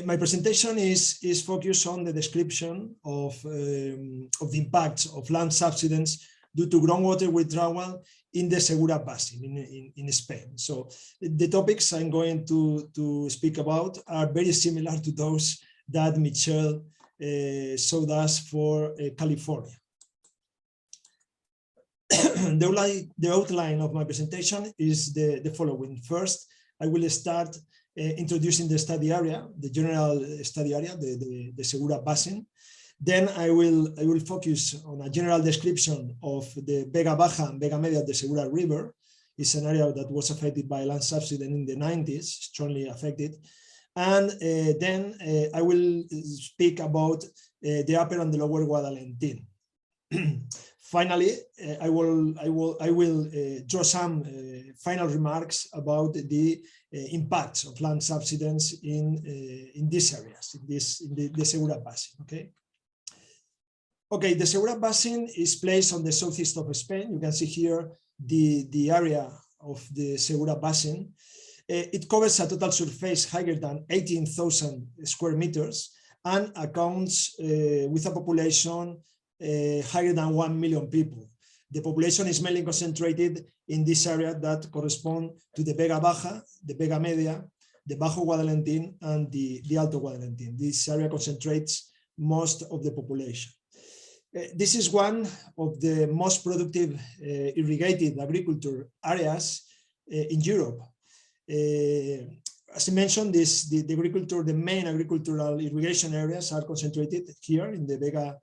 [SPEAKER 11] My presentation is focused on the description of the impacts of land subsidence due to groundwater withdrawal in the Segura Basin in Spain. So the topics I'm going to speak about are very similar to those that Michelle showed us for California. The outline of my presentation is the following. First, I will start introducing the study area, the general study area, the Segura Basin. Then I will focus on a general description of the Vega Baja and Vega Media of the Segura River. It's an area that was affected by land subsidence in the 90s, strongly affected. And then I will speak about the upper and the lower Guadalquivir. Finally, I will draw some final remarks about the impacts of land subsidence in these areas, in the Segura Basin. Okay. Okay, the Segura Basin is placed on the southeast of Spain. You can see here the area of the Segura Basin. It covers a total surface higher than 18,000 square meters and accounts with a population higher than 1 million people. The population is mainly concentrated in this area that correspond to the Vega Baja, the Vega Media, the Bajo Guadalquivir, and the Alto Guadalquivir. This area concentrates most of the population. This is one of the most productive irrigated agriculture areas in Europe. as I mentioned, the main agricultural irrigation areas are concentrated here in the Vega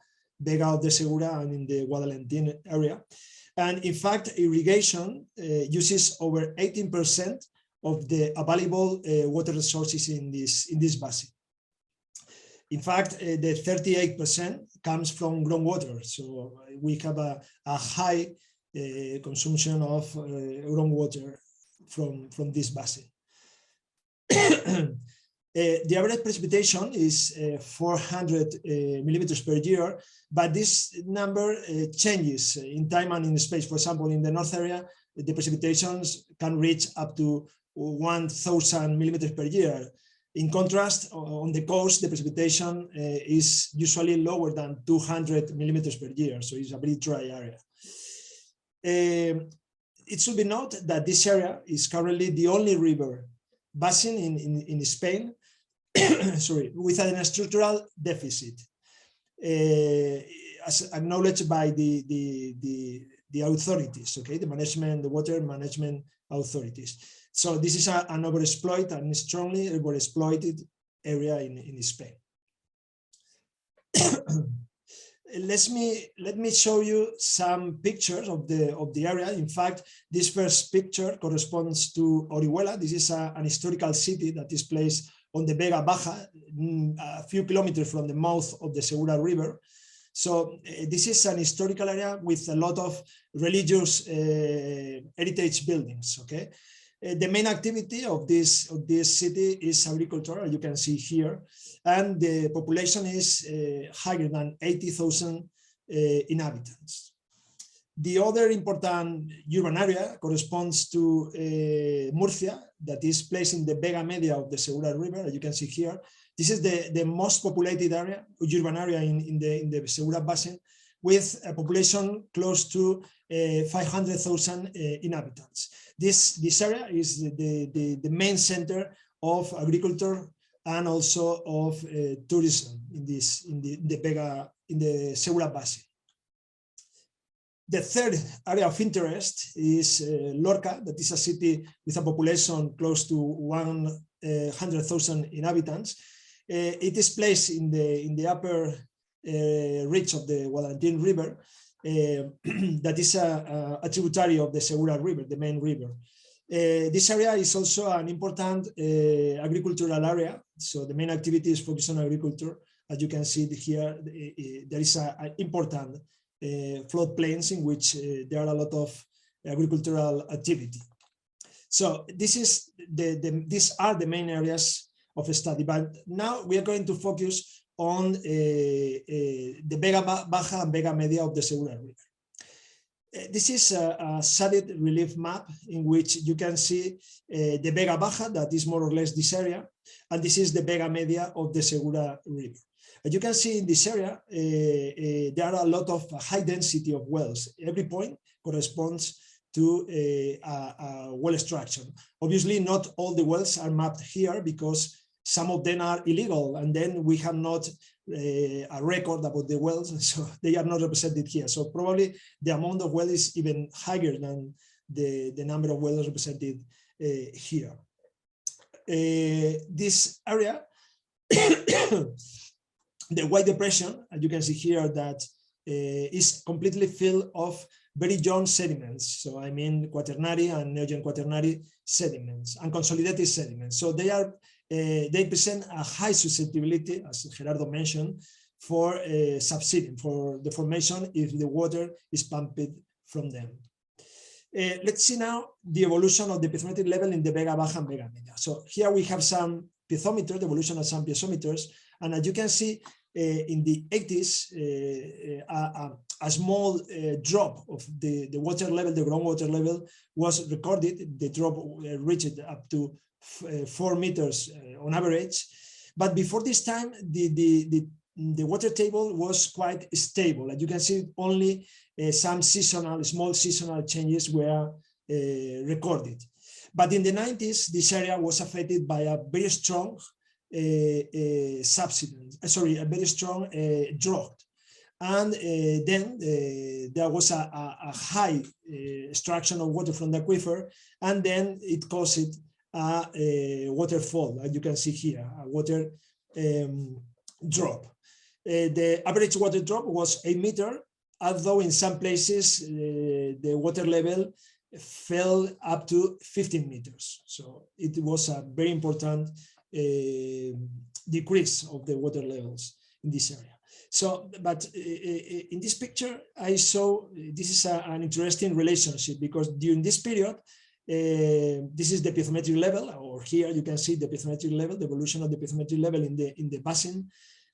[SPEAKER 11] of the Segura and in the Guadalentín area. And in fact, irrigation uses over 18% of the available water resources in this basin. In fact, the 38% comes from groundwater. So we have a high consumption of groundwater from this basin. The average precipitation is 400 millimeters per year, but this number changes in time and in space. For example, in the north area, the precipitations can reach up to 1,000 millimeters per year. In contrast, on the coast, the precipitation is usually lower than 200 millimeters per year, so it's a very dry area. It should be noted that this area is currently the only river basin in Spain sorry, with a structural deficit, as acknowledged by the authorities, okay, the water management authorities. So this is an overexploited and strongly overexploited area in Spain. Let me show you some pictures of the area. In fact, this first picture corresponds to Orihuela. This is an historical city that is placed on the Vega Baja, a few kilometers from the mouth of the Segura River. So this is an historical area with a lot of religious heritage buildings. Okay, the main activity of this city is agriculture, as you can see here, and the population is higher than 80,000 inhabitants. The other important urban area corresponds to Murcia, that is placed in the Vega Media of the Segura River, as you can see here. This is the most populated area, urban area in the Segura Basin, with a population close to 500,000 inhabitants. This area is the main center of agriculture and also of tourism in the Segura Basin. The third area of interest is Lorca, that is a city with a population close to 100,000 inhabitants. It is placed in the upper reach of the Guadalentín River, that is a tributary of the Segura River, the main river. This area is also an important agricultural area, so the main activity is focused on agriculture. As you can see here, there is an important floodplains in which there are a lot of agricultural activity. So these are the main areas of study, but now we are going to focus on the Vega Baja and Vega Media of the Segura River. This is a shaded relief map in which you can see the Vega Baja, that is more or less this area, and this is the Vega Media of the Segura River. As you can see in this area, there are a lot of high density of wells. Every point corresponds to a well structure. Obviously, not all the wells are mapped here because some of them are illegal, and then we have not a record about the wells, so they are not represented here. So probably the amount of wells is even higher than the number of wells represented here. This area, the White Depression, as you can see here, that is completely filled of very young sediments. So I mean quaternary and neogen quaternary sediments and consolidated sediments. So they present a high susceptibility, as Gerardo mentioned, for subsidence, for the formation if the water is pumped from them. Let's see now the evolution of the piezometric level in the Vega Baja and Vega Media. So here we have some piezometers, the evolution of some piezometers, and as you can see, in the 80s, a small drop of the water level, the groundwater level was recorded. The drop reached up to 4 meters on average. But before this time, the water table was quite stable. As you can see, only some small seasonal changes were recorded. But in the 90s, this area was affected by a very strong subsidence, a very strong drought. And then there was a high extraction of water from the aquifer, and then it caused a waterfall, as you can see here, a water drop. The average water drop was 8 meters, although in some places the water level fell up to 15 meters. So it was a very important decrease of the water levels in this area. So, but in this picture, I saw this is an interesting relationship, because during this period, this is the bathymetric level, or here you can see the bathymetric level, the evolution of the bathymetric level in the basin.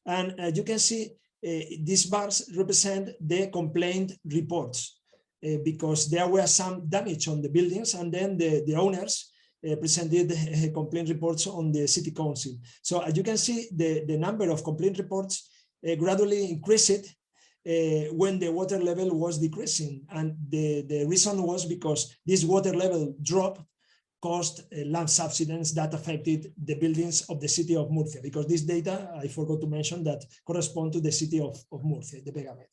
[SPEAKER 11] And you can see these bars represent the complaint reports, because there were some damage on the buildings, and then the owners presented complaint reports on the city council. So as you can see, the number of complaint reports gradually increased when the water level was decreasing. And the reason was because this water level drop caused land subsidence that affected the buildings of the city of Murcia, because this data, I forgot to mention, that correspond to the city of Murcia, the Vega Media.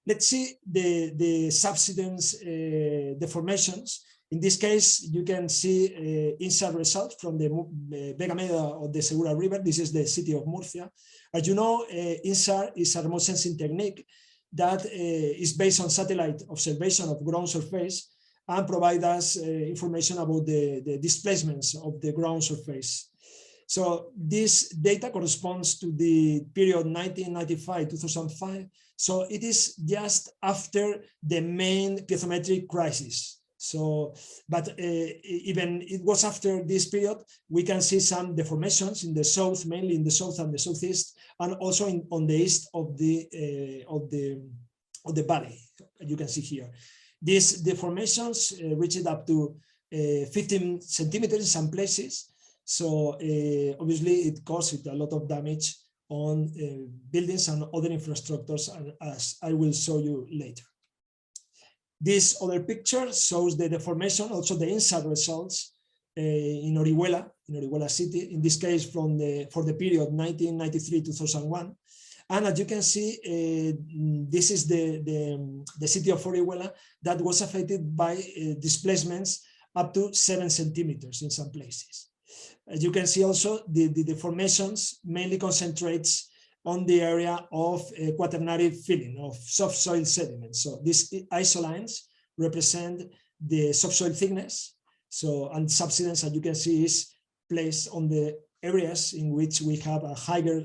[SPEAKER 11] Let's see the subsidence deformations. In this case, you can see insert results from the Vega Media of the Segura River. This is the city of Murcia. As you know, INSAR is a remote sensing technique that is based on satellite observation of ground surface and provide us information about the displacements of the ground surface. So this data corresponds to the period 1995-2005. So it is just after the main bathymetric crisis. So, but even it was after this period, we can see some deformations in the south, mainly in the south and the southeast, and also on the east of the valley. You can see here. These deformations reached up to 15 centimeters in some places. So obviously it caused a lot of damage on buildings and other infrastructures, and as I will show you later. This other picture shows the deformation, also the insert results in Orihuela city, in this case for the period 1993-2001. And as you can see, this is the city of Orihuela that was affected by displacements up to 7 centimeters in some places. As you can see also, the deformations mainly concentrates on the area of quaternary filling of subsoil sediments. So these isolines represent the subsoil thickness. So, and subsidence, as you can see, is placed on the areas in which we have a higher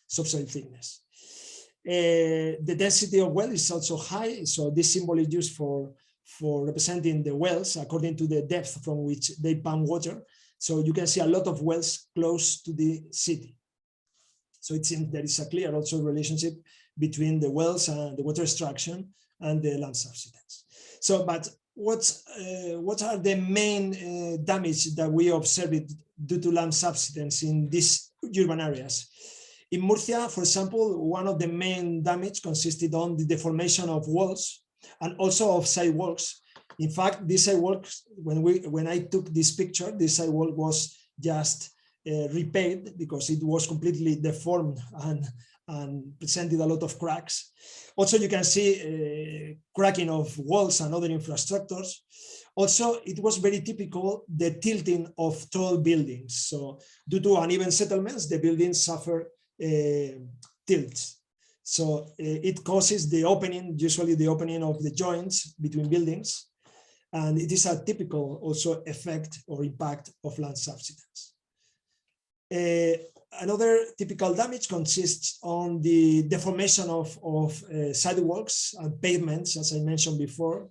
[SPEAKER 11] subsoil thickness. The density of well is also high. So this symbol is used for representing the wells according to the depth from which they pump water. So you can see a lot of wells close to the city. So it seems there is a clear also relationship between the wells and the water extraction and the land subsidence. So, but what are the main damage that we observed due to land subsidence in these urban areas? In Murcia, for example, one of the main damage consisted on the deformation of walls and also of sidewalks. In fact, these sidewalks, when I took this picture, this sidewalk was just repaved because it was completely deformed and presented a lot of cracks. Also, you can see cracking of walls and other infrastructures. Also, it was very typical, the tilting of tall buildings. So due to uneven settlements, the buildings suffer tilts. So it causes the opening, usually the opening of the joints between buildings. And it is a typical also effect or impact of land subsidence. Another typical damage consists on the deformation of sidewalks and pavements, as I mentioned before,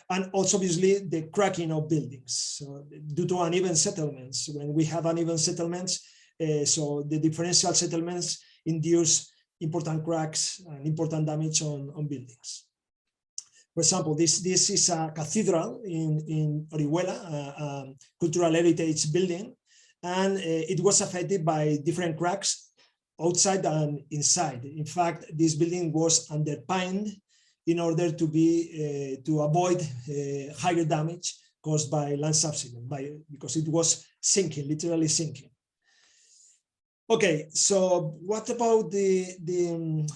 [SPEAKER 11] and also obviously the cracking of buildings. So due to uneven settlements, when we have uneven settlements, so the differential settlements induce important cracks and important damage on buildings. For example, this is a cathedral in Orihuela, a cultural heritage building, and it was affected by different cracks outside and inside. In fact, this building was underpinned in order to avoid higher damage caused by land subsidence, because it was sinking, literally sinking. Okay, so what about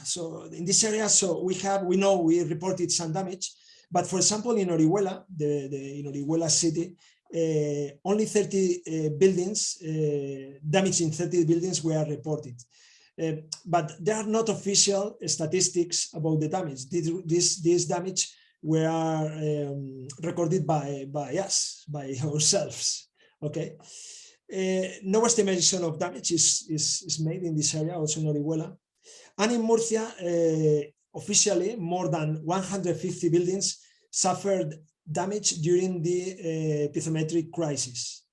[SPEAKER 11] so in this area? So we reported some damage, but for example, in Orihuela, in Orihuela city, only 30 buildings, damage in 30 buildings were reported. But there are not official statistics about the damage. This damage were recorded by us, by ourselves. Okay. No estimation of damage is made in this area, also in Orihuela. And in Murcia, officially, more than 150 buildings suffered damage during the epithermetric crisis.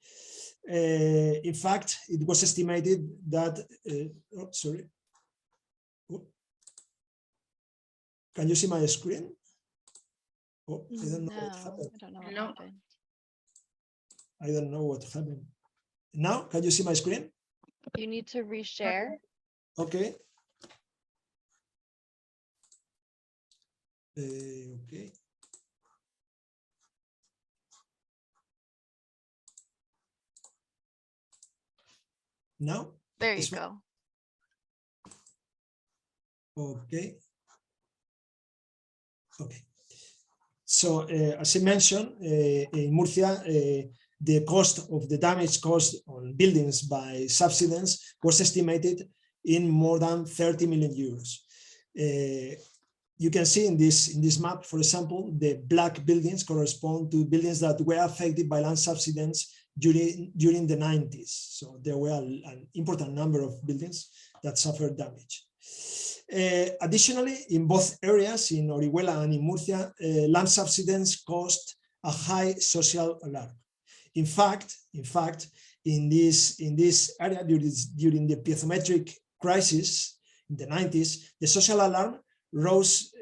[SPEAKER 11] In fact, it was estimated that, Can you see my screen? Oh, I don't know what happened.
[SPEAKER 10] I don't know what happened.
[SPEAKER 11] I don't know what happened. Now, can you see my screen?
[SPEAKER 10] You need to reshare.
[SPEAKER 11] Okay. Okay. Now?
[SPEAKER 10] There you go.
[SPEAKER 11] Okay. Okay. So, as I mentioned, in Murcia, the cost of the damage caused on buildings by Subsidence was estimated in more than 30 million euros. You can see in this map, for example, the black buildings correspond to buildings that were affected by land subsidence during the 90s. So there were an important number of buildings that suffered damage. Additionally, in both areas, in Orihuela and in Murcia, land subsidence caused a high social alarm. In fact, in this area during the epithermetric crisis in the 90s, the social alarm rose,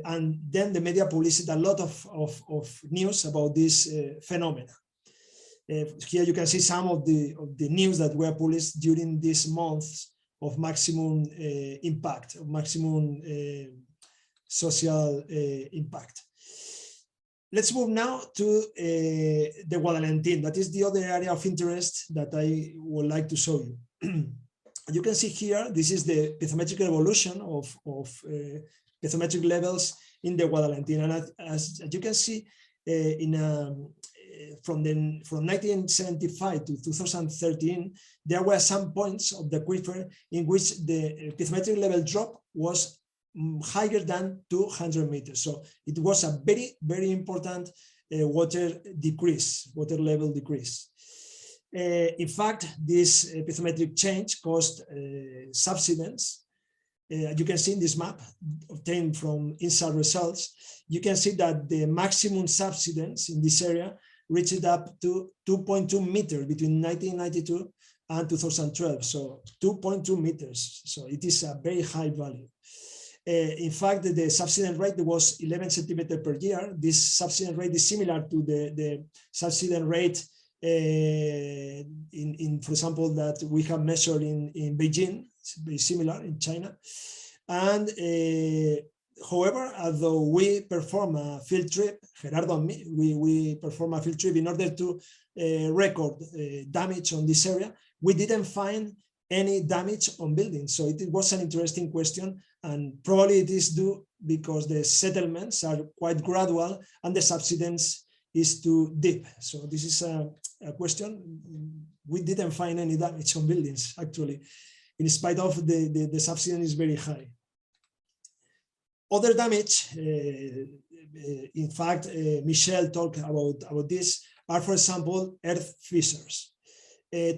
[SPEAKER 11] and then the media published a lot of news about this phenomena. Here you can see some of the news that were published during these months of maximum impact, of maximum social impact. Let's move now to the Guadalentín. That is the other area of interest that I would like to show you. You can see here, this is the epithermetric evolution of epithermetric levels in the Guadalentín. And as you can see, from 1975 to 2013, there were some points of the aquifer in which the epithermetric level drop was higher than 200 meters. So it was a very, very important water level decrease. In fact, this epithermetric change caused subsidence. You can see in this map obtained from INSAR results, you can see that the maximum subsidence in this area reached up to 2.2 meters between 1992 and 2012. So 2.2 meters. So it is a very high value. In fact, the subsidence rate was 11 centimeters per year. This subsidence rate is similar to the subsidence rate for example, that we have measured in Beijing. It's very similar in China. And however, although we perform a field trip, Gerardo and me, we perform a field trip in order to record damage on this area, we didn't find any damage on buildings. So it was an interesting question, and probably it is due because the settlements are quite gradual and the subsidence is too deep. So this is a question. We didn't find any damage on buildings, actually, in spite of the subsidence is very high. Other damage, in fact, Michelle talked about this, are, for example, earth fissures.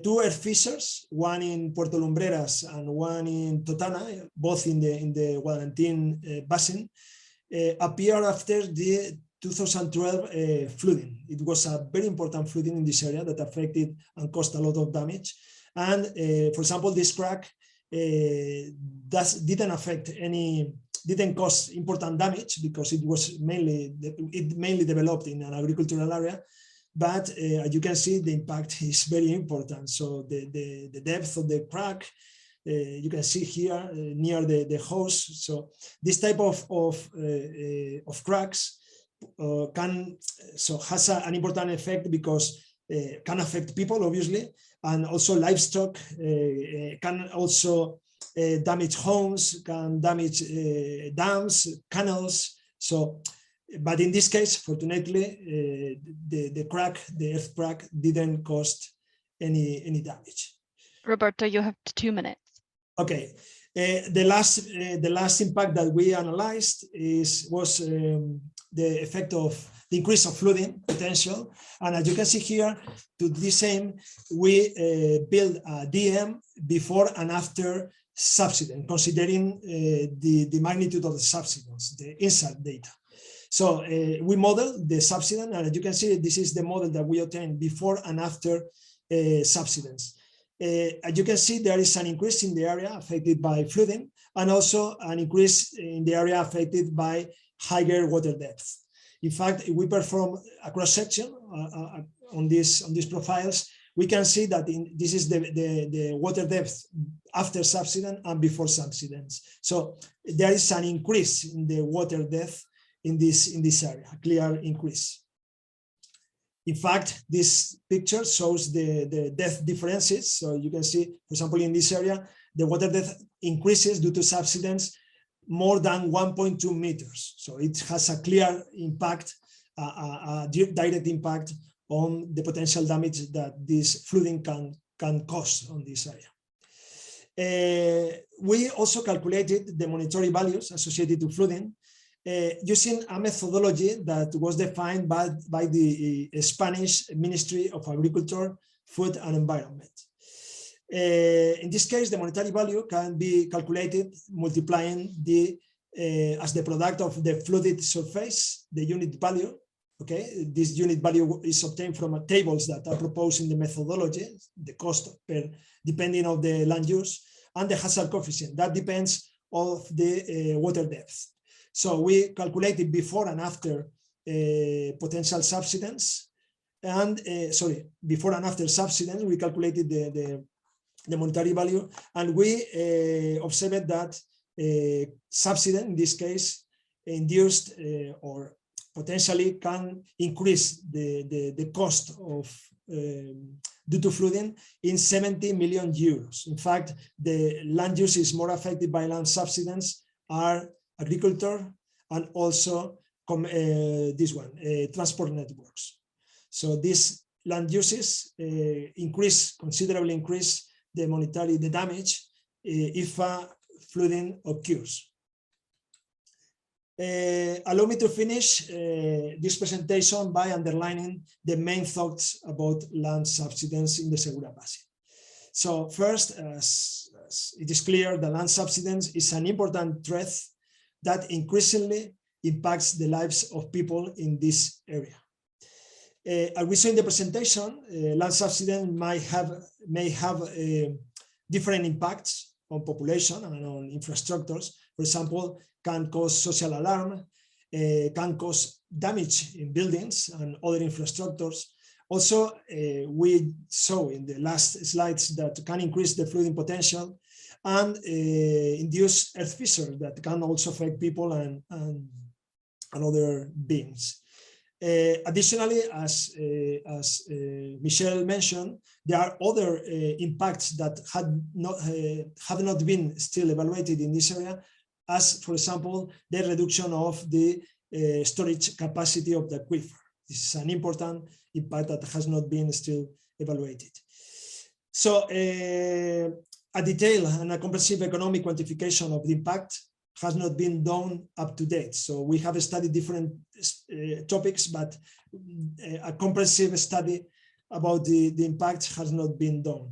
[SPEAKER 11] Two earth fissures, one in Puerto Lumbreras and one in Totana, both in the Guadalentín basin, appeared after the 2012 flooding. It was a very important flooding in this area that affected and caused a lot of damage. And for example, this crack didn't cause important damage because it was mainly developed in an agricultural area. But as you can see, the impact is very important. So the depth of the crack, you can see here near the house. So this type of cracks has an important effect because can affect people, obviously, and also livestock, can also damage homes, can damage dams, canals. So But in this case, fortunately, the earth crack didn't cause any damage.
[SPEAKER 10] Roberto, you have 2 minutes.
[SPEAKER 11] Okay, the last impact that we analyzed was the effect of the increase of flooding potential, and as you can see here, to this aim, we build a DM before and after subsidence, considering the magnitude of the subsidence, the insert data. So we model the subsidence, and as you can see, this is the model that we obtained before and after subsidence. As you can see, there is an increase in the area affected by flooding, and also an increase in the area affected by higher water depth. In fact, if we perform a cross-section on these profiles, we can see that this is the water depth after subsidence and before subsidence. So there is an increase in the water depth in this area, a clear increase. In fact, this picture shows the depth differences. So you can see, for example, in this area, the water depth increases due to subsidence more than 1.2 meters. So it has a clear impact, a direct impact on the potential damage that this flooding can cause on this area. We also calculated the monetary values associated to flooding using a methodology that was defined by the Spanish Ministry of Agriculture, Food and Environment. In this case, the monetary value can be calculated multiplying as the product of the flooded surface, the unit value. Okay, this unit value is obtained from tables that are proposed in the methodology, the cost per depending on the land use, and the hazard coefficient that depends on the water depth. So we calculated before and after potential subsidence, and before and after subsidence, we calculated the monetary value, and we observed that subsidence in this case induced or potentially can increase the cost of due to flooding in 70 million euros. In fact, the land use is more affected by land subsidence are agriculture and also transport networks. So these land uses considerably increase the damage if flooding occurs. Allow me to finish this presentation by underlining the main thoughts about land subsidence in the Segura Basin. So first, as it is clear, the land subsidence is an important threat that increasingly impacts the lives of people in this area. As we saw in the presentation, land subsidence may have different impacts on population and on infrastructures. For example, can cause social alarm, can cause damage in buildings and other infrastructures. Also, we saw in the last slides that can increase the flooding potential and induce earth fissures that can also affect people and other beings. Additionally, as Michelle mentioned, there are other impacts that have not been still evaluated in this area, as, for example, the reduction of the storage capacity of the aquifer. This is an important impact that has not been still evaluated. So a detailed and a comprehensive economic quantification of the impact has not been done up to date. So we have studied different topics, but a comprehensive study about the impact has not been done.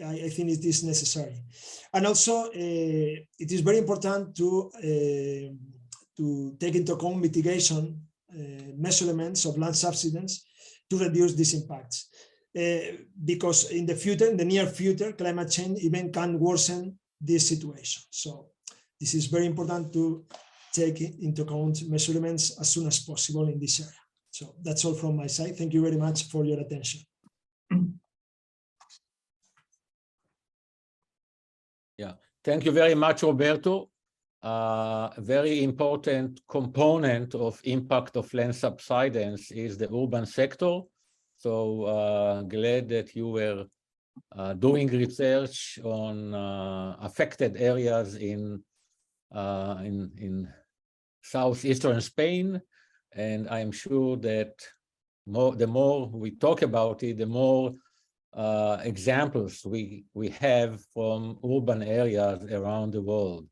[SPEAKER 11] I think it is necessary. And also, it is very important to take into account mitigation measurements of land subsidence to reduce these impacts. Because in the near future, climate change even can worsen this situation. So this is very important to take into account measurements as soon as possible in this area. So that's all from my side. Thank you very much for your attention.
[SPEAKER 3] Yeah, thank you very much, Roberto. A very important component of impact of land subsidence is the urban sector. So glad that you were doing research on affected areas in southeastern Spain. And I'm sure that the more we talk about it, the more examples we have from urban areas around the world.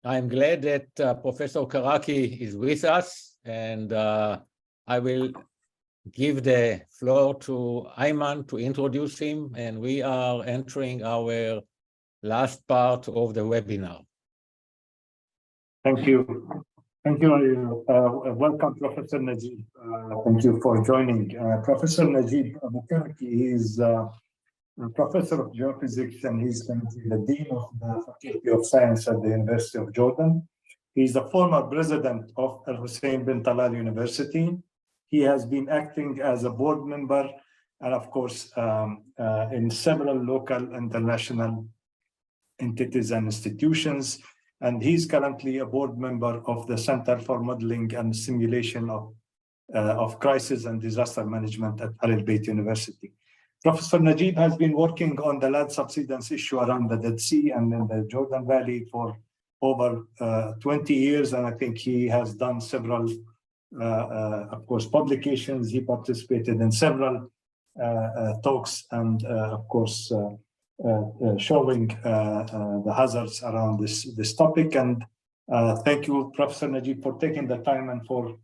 [SPEAKER 3] I'm glad that Professor Karaki is with us, and I will give the floor to Ayman to introduce him, and we are entering our last part of the webinar.
[SPEAKER 6] Thank you. Thank you. Welcome, Professor Najib. Thank you for joining. Professor Najib Abukaraki is Professor of Geophysics, and he's currently the Dean of the Faculty of Science at the University of Jordan. He's the former president of Al Hussein bin Talal University. He has been acting as a board member and, of course, in several local international entities and institutions. And he's currently a board member of the Center for Modeling and Simulation of Crisis and Disaster Management at Al Bayt University. Professor Najib has been working on the land subsidence issue around the Dead Sea and in the Jordan Valley for over 20 years. And I think he has done several, of course, publications. He participated in several talks and, of course, showing the hazards around this topic. And thank you, Professor Najib, for taking the time and for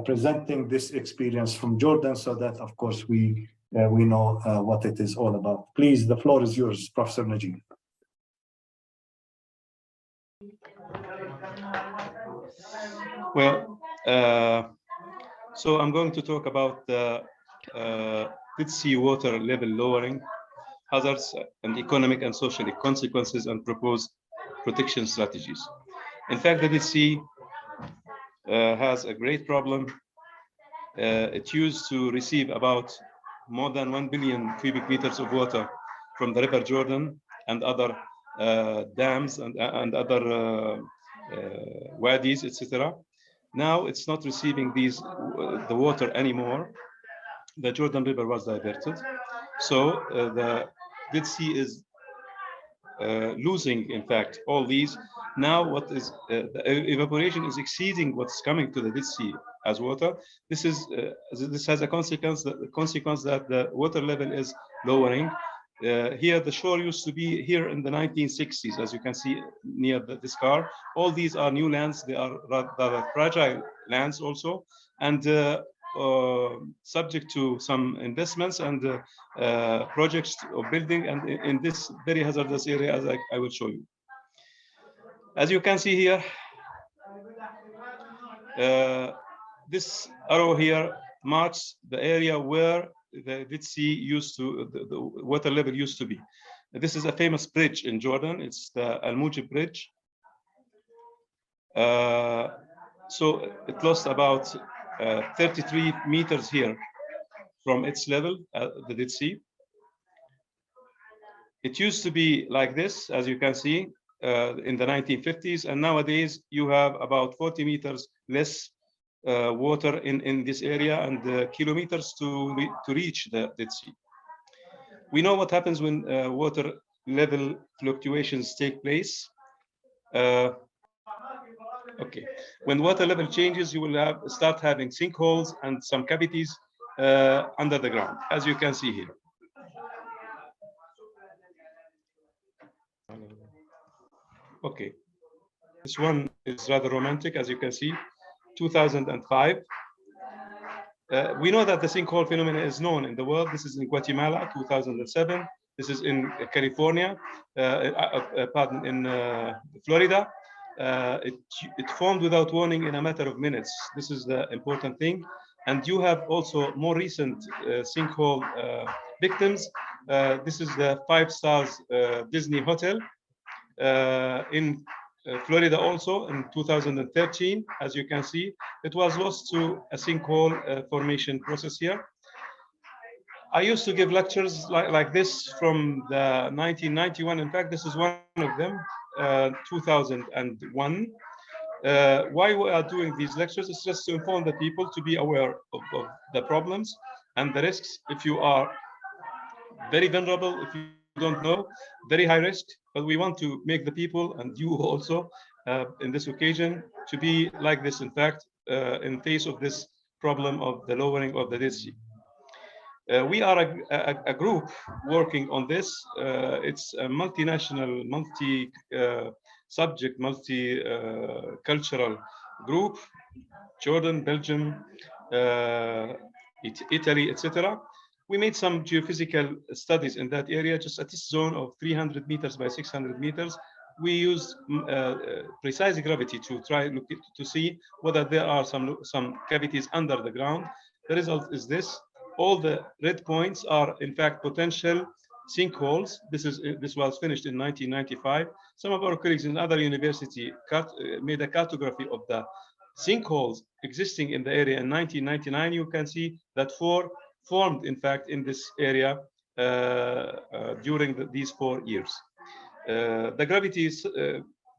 [SPEAKER 6] presenting this experience from Jordan so that, of course, we know what it is all about. Please, the floor is yours, Professor Najib.
[SPEAKER 12] Well, so I'm going to talk about the Dead Sea water level lowering hazards and economic and social consequences and proposed protection strategies. In fact, the Dead Sea has a great problem. It used to receive about more than 1 billion cubic meters of water from the River Jordan and other dams and other wadis, etc. Now it's not receiving the water anymore. The Jordan River was diverted. So the Dead Sea is losing, in fact, all these. Now what is the evaporation is exceeding what's coming to the Dead Sea as water. This has a consequence that the water level is lowering. Here the shore used to be here in the 1960s, as you can see near this car. All these are new lands. They are rather fragile lands also, and subject to some investments and projects of building, and in this very hazardous area, as I will show you. As you can see here, this arrow here marks the area where the Dead Sea used to, the water level used to be. This is a famous bridge in Jordan. It's the Al Mujib Bridge. So it lost about 33 meters here from its level, the Dead Sea. It used to be like this, as you can see, in the 1950s, and nowadays you have about 40 meters less water in this area and kilometers to reach the Dead Sea. We know what happens when water level fluctuations take place. Okay, when water level changes, you will start having sinkholes and some cavities under the ground, as you can see here. Okay, this one is rather romantic, as you can see, 2005. We know that the sinkhole phenomenon is known in the world. This is in Guatemala, 2007. This is in California, pardon, in Florida. It formed without warning in a matter of minutes. This is the important thing. And you have also more recent sinkhole victims. This is the 5 stars Disney Hotel in Florida also in 2013. As you can see, it was lost to a sinkhole formation process here. I used to give lectures like this from the 1991. In fact, this is one of them, 2001. Why we are doing these lectures is just to inform the people to be aware of the problems and the risks. If you are very vulnerable, if you don't know, very high risk, but we want to make the people and you also in this occasion to be like this, in fact, in face of this problem of the lowering of the Dead Sea. We are a group working on this. It's a multinational, multi-subject, multi-cultural group, Jordan, Belgium, Italy, etc. We made some geophysical studies in that area, just at this zone of 300 meters by 600 meters. We used precise gravity to try to see whether there are some cavities under the ground. The result is this. All the red points are, in fact, potential sinkholes. This was finished in 1995. Some of our colleagues in other universities made a cartography of the sinkholes existing in the area in 1999. You can see that 4 formed, in fact, in this area during these 4 years. The gravity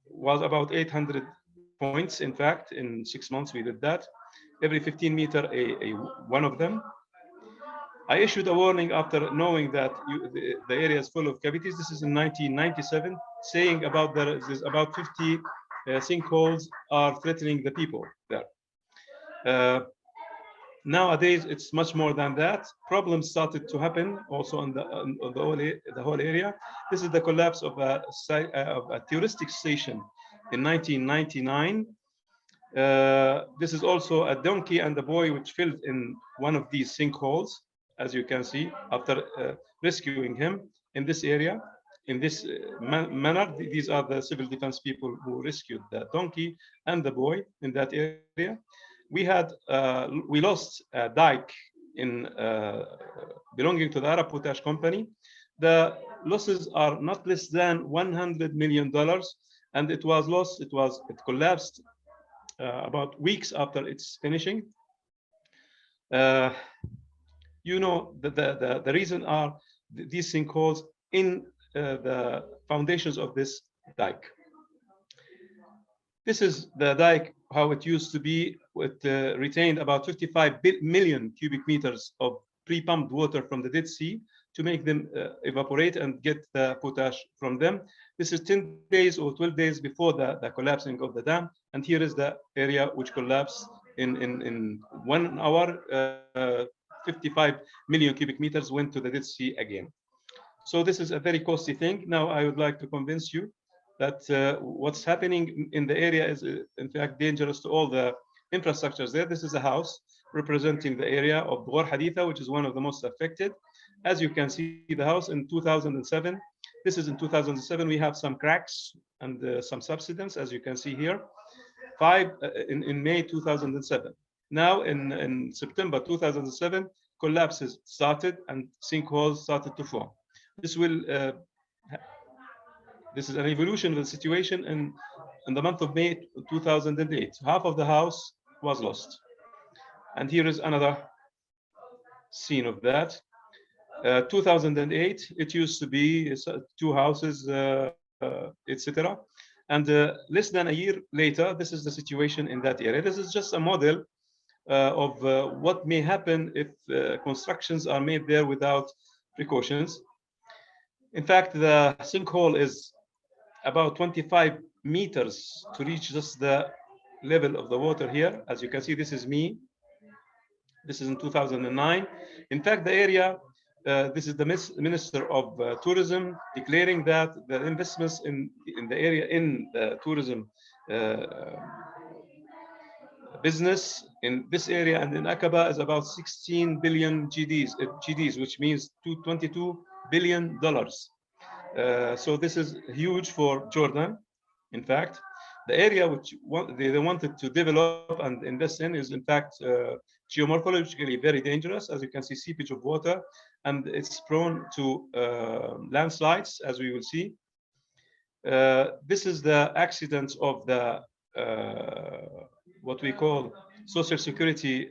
[SPEAKER 12] was about 800 points. In fact, in 6 months we did that. Every 15 meter, one of them. I issued a warning after knowing that the area is full of cavities. This is in 1997, saying about there's about 50 sinkholes are threatening the people there. Nowadays, it's much more than that. Problems started to happen also on the whole area. This is the collapse of a touristic station in 1999. This is also a donkey and a boy which fell in one of these sinkholes, as you can see, after rescuing him in this area. In this manner, these are the civil defense people who rescued the donkey and the boy in that area. We lost a dike belonging to the Arab Potash Company. The losses are not less than $100 million, and it was lost. It collapsed about weeks after its finishing. You know, the reason are these sinkholes in the foundations of this dike. This is the dike, how it used to be. It retained about 55 million cubic meters of pre-pumped water from the Dead Sea to make them evaporate and get the potash from them. This is 10 days or 12 days before the collapsing of the dam. And here is the area which collapsed in 1 hour. 55 million cubic meters went to the Dead Sea again. So this is a very costly thing. Now I would like to convince you that what's happening in the area is in fact dangerous to all the infrastructures there. This is a house representing the area of Ghor Haditha, which is one of the most affected. As you can see, the house in 2007. This is in 2007. We have some cracks and some subsidence, as you can see here. 5 in May 2007. Now in September 2007, collapses started and sinkholes started to form. This is an evolution of the situation in the month of May 2008. Half of the house was lost. And here is another scene of that. 2008, it used to be 2 houses, etc. And less than a year later, this is the situation in that area. This is just a model of what may happen if constructions are made there without precautions. In fact, the sinkhole is about 25 meters to reach just the level of the water here. As you can see, this is me. This is in 2009. In fact, the area, this is the Minister of Tourism declaring that the investments in the area in the tourism business in this area and in Aqaba is about 16 billion GDs, which means $22 billion. So this is huge for Jordan. In fact, the area which they wanted to develop and invest in is in fact geomorphologically very dangerous. As you can see, seepage of water, and it's prone to landslides, as we will see. This is the accident of the what we call social security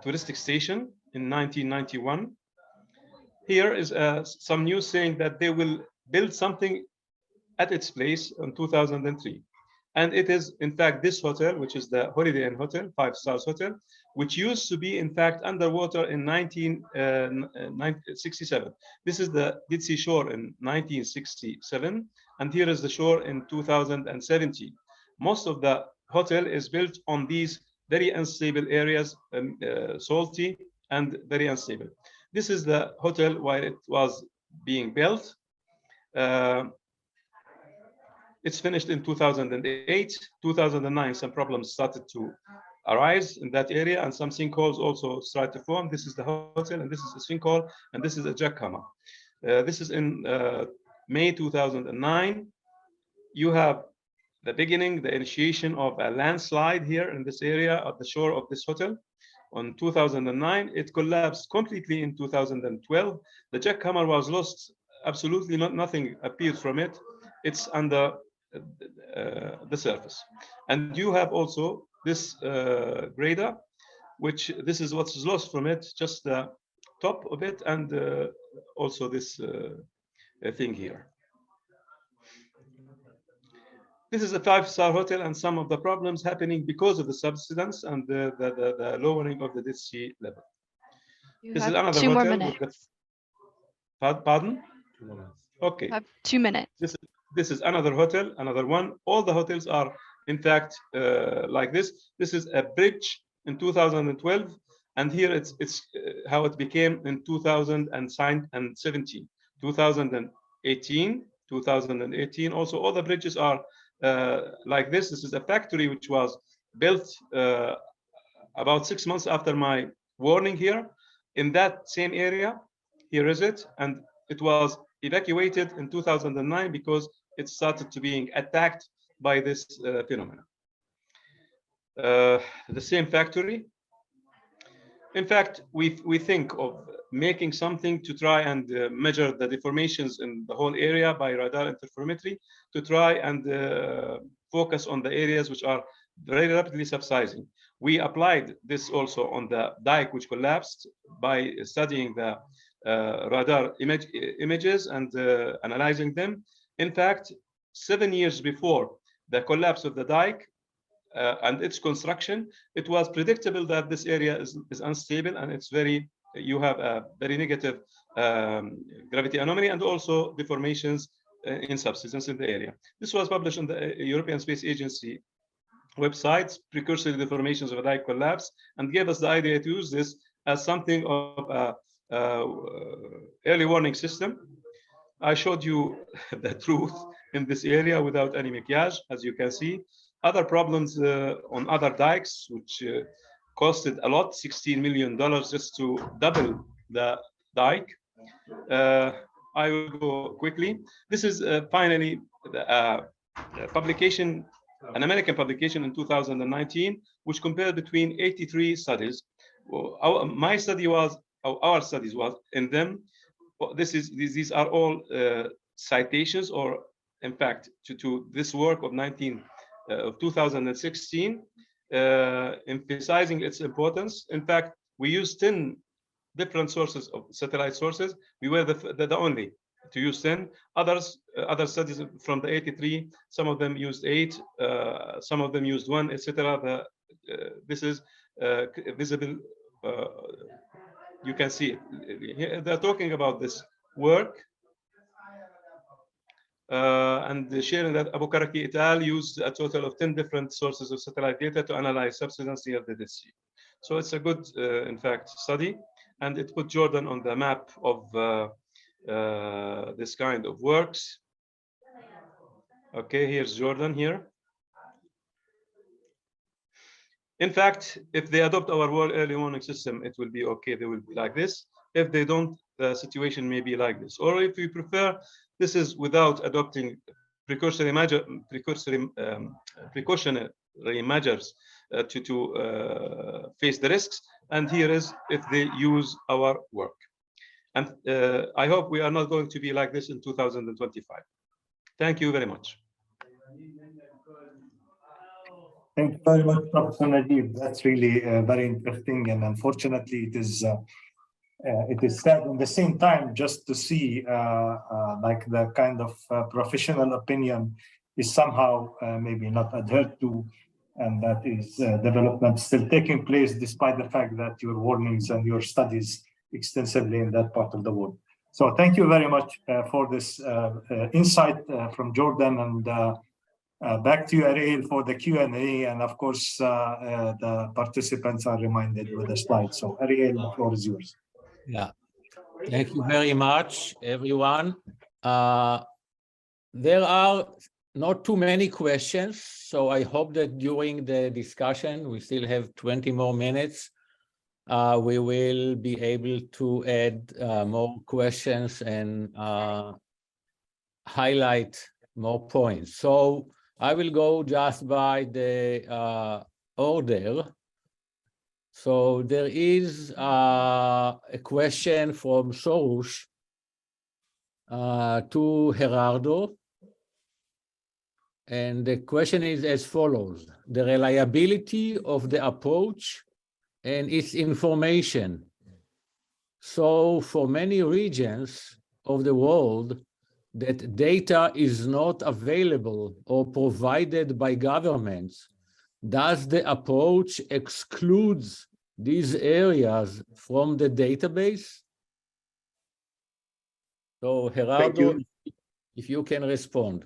[SPEAKER 12] touristic station in 1991. Here is some news saying that they will build something at its place in 2003. And it is, in fact, this hotel, which is the Holiday Inn Hotel, 5-star hotel, which used to be, in fact, underwater in 1967. This is the Dead Sea Shore in 1967. and here is the shore in 2017. Most of the hotel is built on these very unstable areas, salty and very unstable. This is the hotel while it was being built. It's finished in 2008, 2009, some problems started to arise in that area, and some sinkholes also started to form. This is the hotel, and this is a sinkhole, and this is a jackhammer. This is in May 2009. You have the beginning, the initiation of a landslide here in this area at the shore of this hotel. On 2009, it collapsed completely in 2012. The jackhammer was lost. Absolutely nothing appeared from it. It's under the surface. And you have also this grader, which this is what's lost from it, just the top of it, and also this thing here. This is a 5-star hotel, and some of the problems happening because of the subsidence and the lowering of the Dead Sea level. This is another
[SPEAKER 10] 2 more
[SPEAKER 12] hotel
[SPEAKER 10] minutes.
[SPEAKER 12] with the, pardon? Okay.
[SPEAKER 10] You have 2 minutes.
[SPEAKER 12] This is another hotel, another one. All the hotels are, in fact, like this. This is a bridge in 2012, and here it's how it became in 2017, 2018. Also, all the bridges are like this. This is a factory which was built about 6 months after my warning here in that same area. Here is it, and it was evacuated in 2009 because it started to being attacked by this phenomenon. The same factory. In fact, we think of making something to try and measure the deformations in the whole area by radar interferometry to try and focus on the areas which are very rapidly subsiding. We applied this also on the dike which collapsed by studying the radar images and analyzing them. In fact, 7 years before the collapse of the dike and its construction, it was predictable that this area is unstable, and it's very, you have a very negative gravity anomaly and also deformations in subsidence in the area. This was published on the European Space Agency website, Precursory Deformations of a Dike Collapse, and gave us the idea to use this as something of a early warning system. I showed you the truth in this area without any maquillage, as you can see. Other problems on other dikes, which costed a lot, $16 million just to double the dike. I will go quickly. This is finally a publication, an American publication in 2019, which compared between 83 studies. My study was, our studies was in them. These are all citations, or in fact, to this work of 2016, emphasizing its importance. In fact, we used 10 different sources of satellite sources. We were the only to use 10. Other studies from the 83, some of them used 8, some of them used 1, etc. This is visible. You can see it. They're talking about this work. And sharing that Abu Karaki et al. Used a total of 10 different sources of satellite data to analyze subsidence near the Dead Sea. So it's a good, in fact, study, and it put Jordan on the map of this kind of works. Okay, here's Jordan here. In fact, if they adopt our world early warning system, it will be okay. They will be like this. If they don't, the situation may be like this. Or if we prefer, this is without adopting precautionary measures to face the risks. And here is if they use our work. And I hope we are not going to be like this in 2025. Thank you very much.
[SPEAKER 6] Thank you very much, Professor Najib. That's really very interesting, and unfortunately, it is sad at the same time just to see like the kind of professional opinion is somehow maybe not adhered to, and that is development still taking place despite the fact that your warnings and your studies extensively in that part of the world. So thank you very much for this insight from Jordan, and back to you, Ariel, for the Q&A. And of course, the participants are reminded with the slides. So Ariel, the floor is yours.
[SPEAKER 3] Yeah, thank you very much, everyone. There are not too many questions, so I hope that during the discussion, we still have 20 more minutes, we will be able to add more questions and highlight more points. So I will go just by the order. So there is a question from Soroush to Gerardo. And the question is as follows: the reliability of the approach and its information. So for many regions of the world, that data is not available or provided by governments, does the approach excludes these areas from the database? So Gerardo, if you can respond.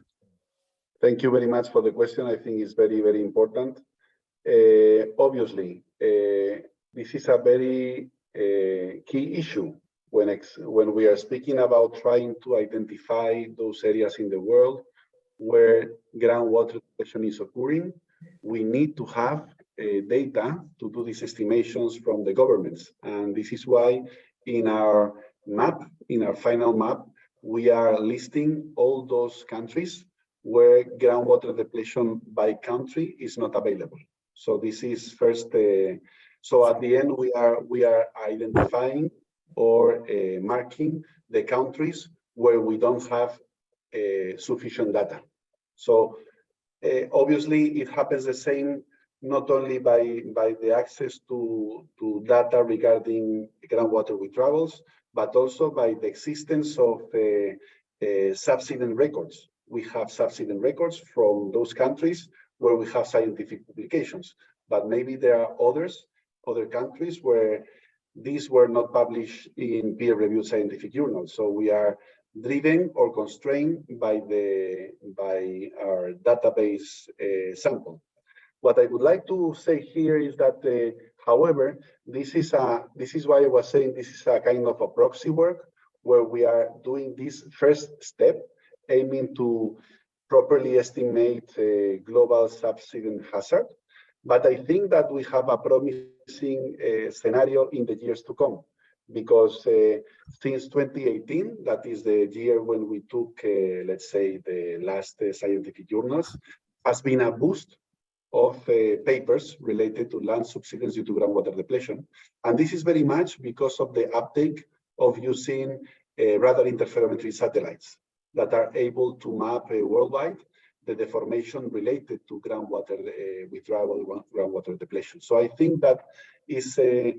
[SPEAKER 8] Thank you very much for the question. I think it's very, very important. Obviously, this is a very key issue when we are speaking about trying to identify those areas in the world where groundwater depletion is occurring. We need to have data to do these estimations from the governments. And this is why in our map, in our final map, we are listing all those countries where groundwater depletion by country is not available. So this is first. So at the end, we are identifying or marking the countries where we don't have sufficient data. So obviously, it happens the same not only by the access to data regarding groundwater withdrawals, but also by the existence of subsidence records. We have subsidence records from those countries where we have scientific publications, but maybe there are other countries where these were not published in peer-reviewed scientific journals. So we are driven or constrained by our database sample. What I would like to say here is that, however, this is why I was saying this is a kind of a proxy work where we are doing this first step, aiming to properly estimate global subsidence hazard. But I think that we have a promising scenario in the years to come, because since 2018, that is the year when we took, let's say, the last scientific journals, has been a boost of papers related to land subsidence due to groundwater depletion. And this is very much because of the uptake of using radar interferometry satellites that are able to map worldwide the deformation related to groundwater withdrawal, groundwater depletion. So I think that is a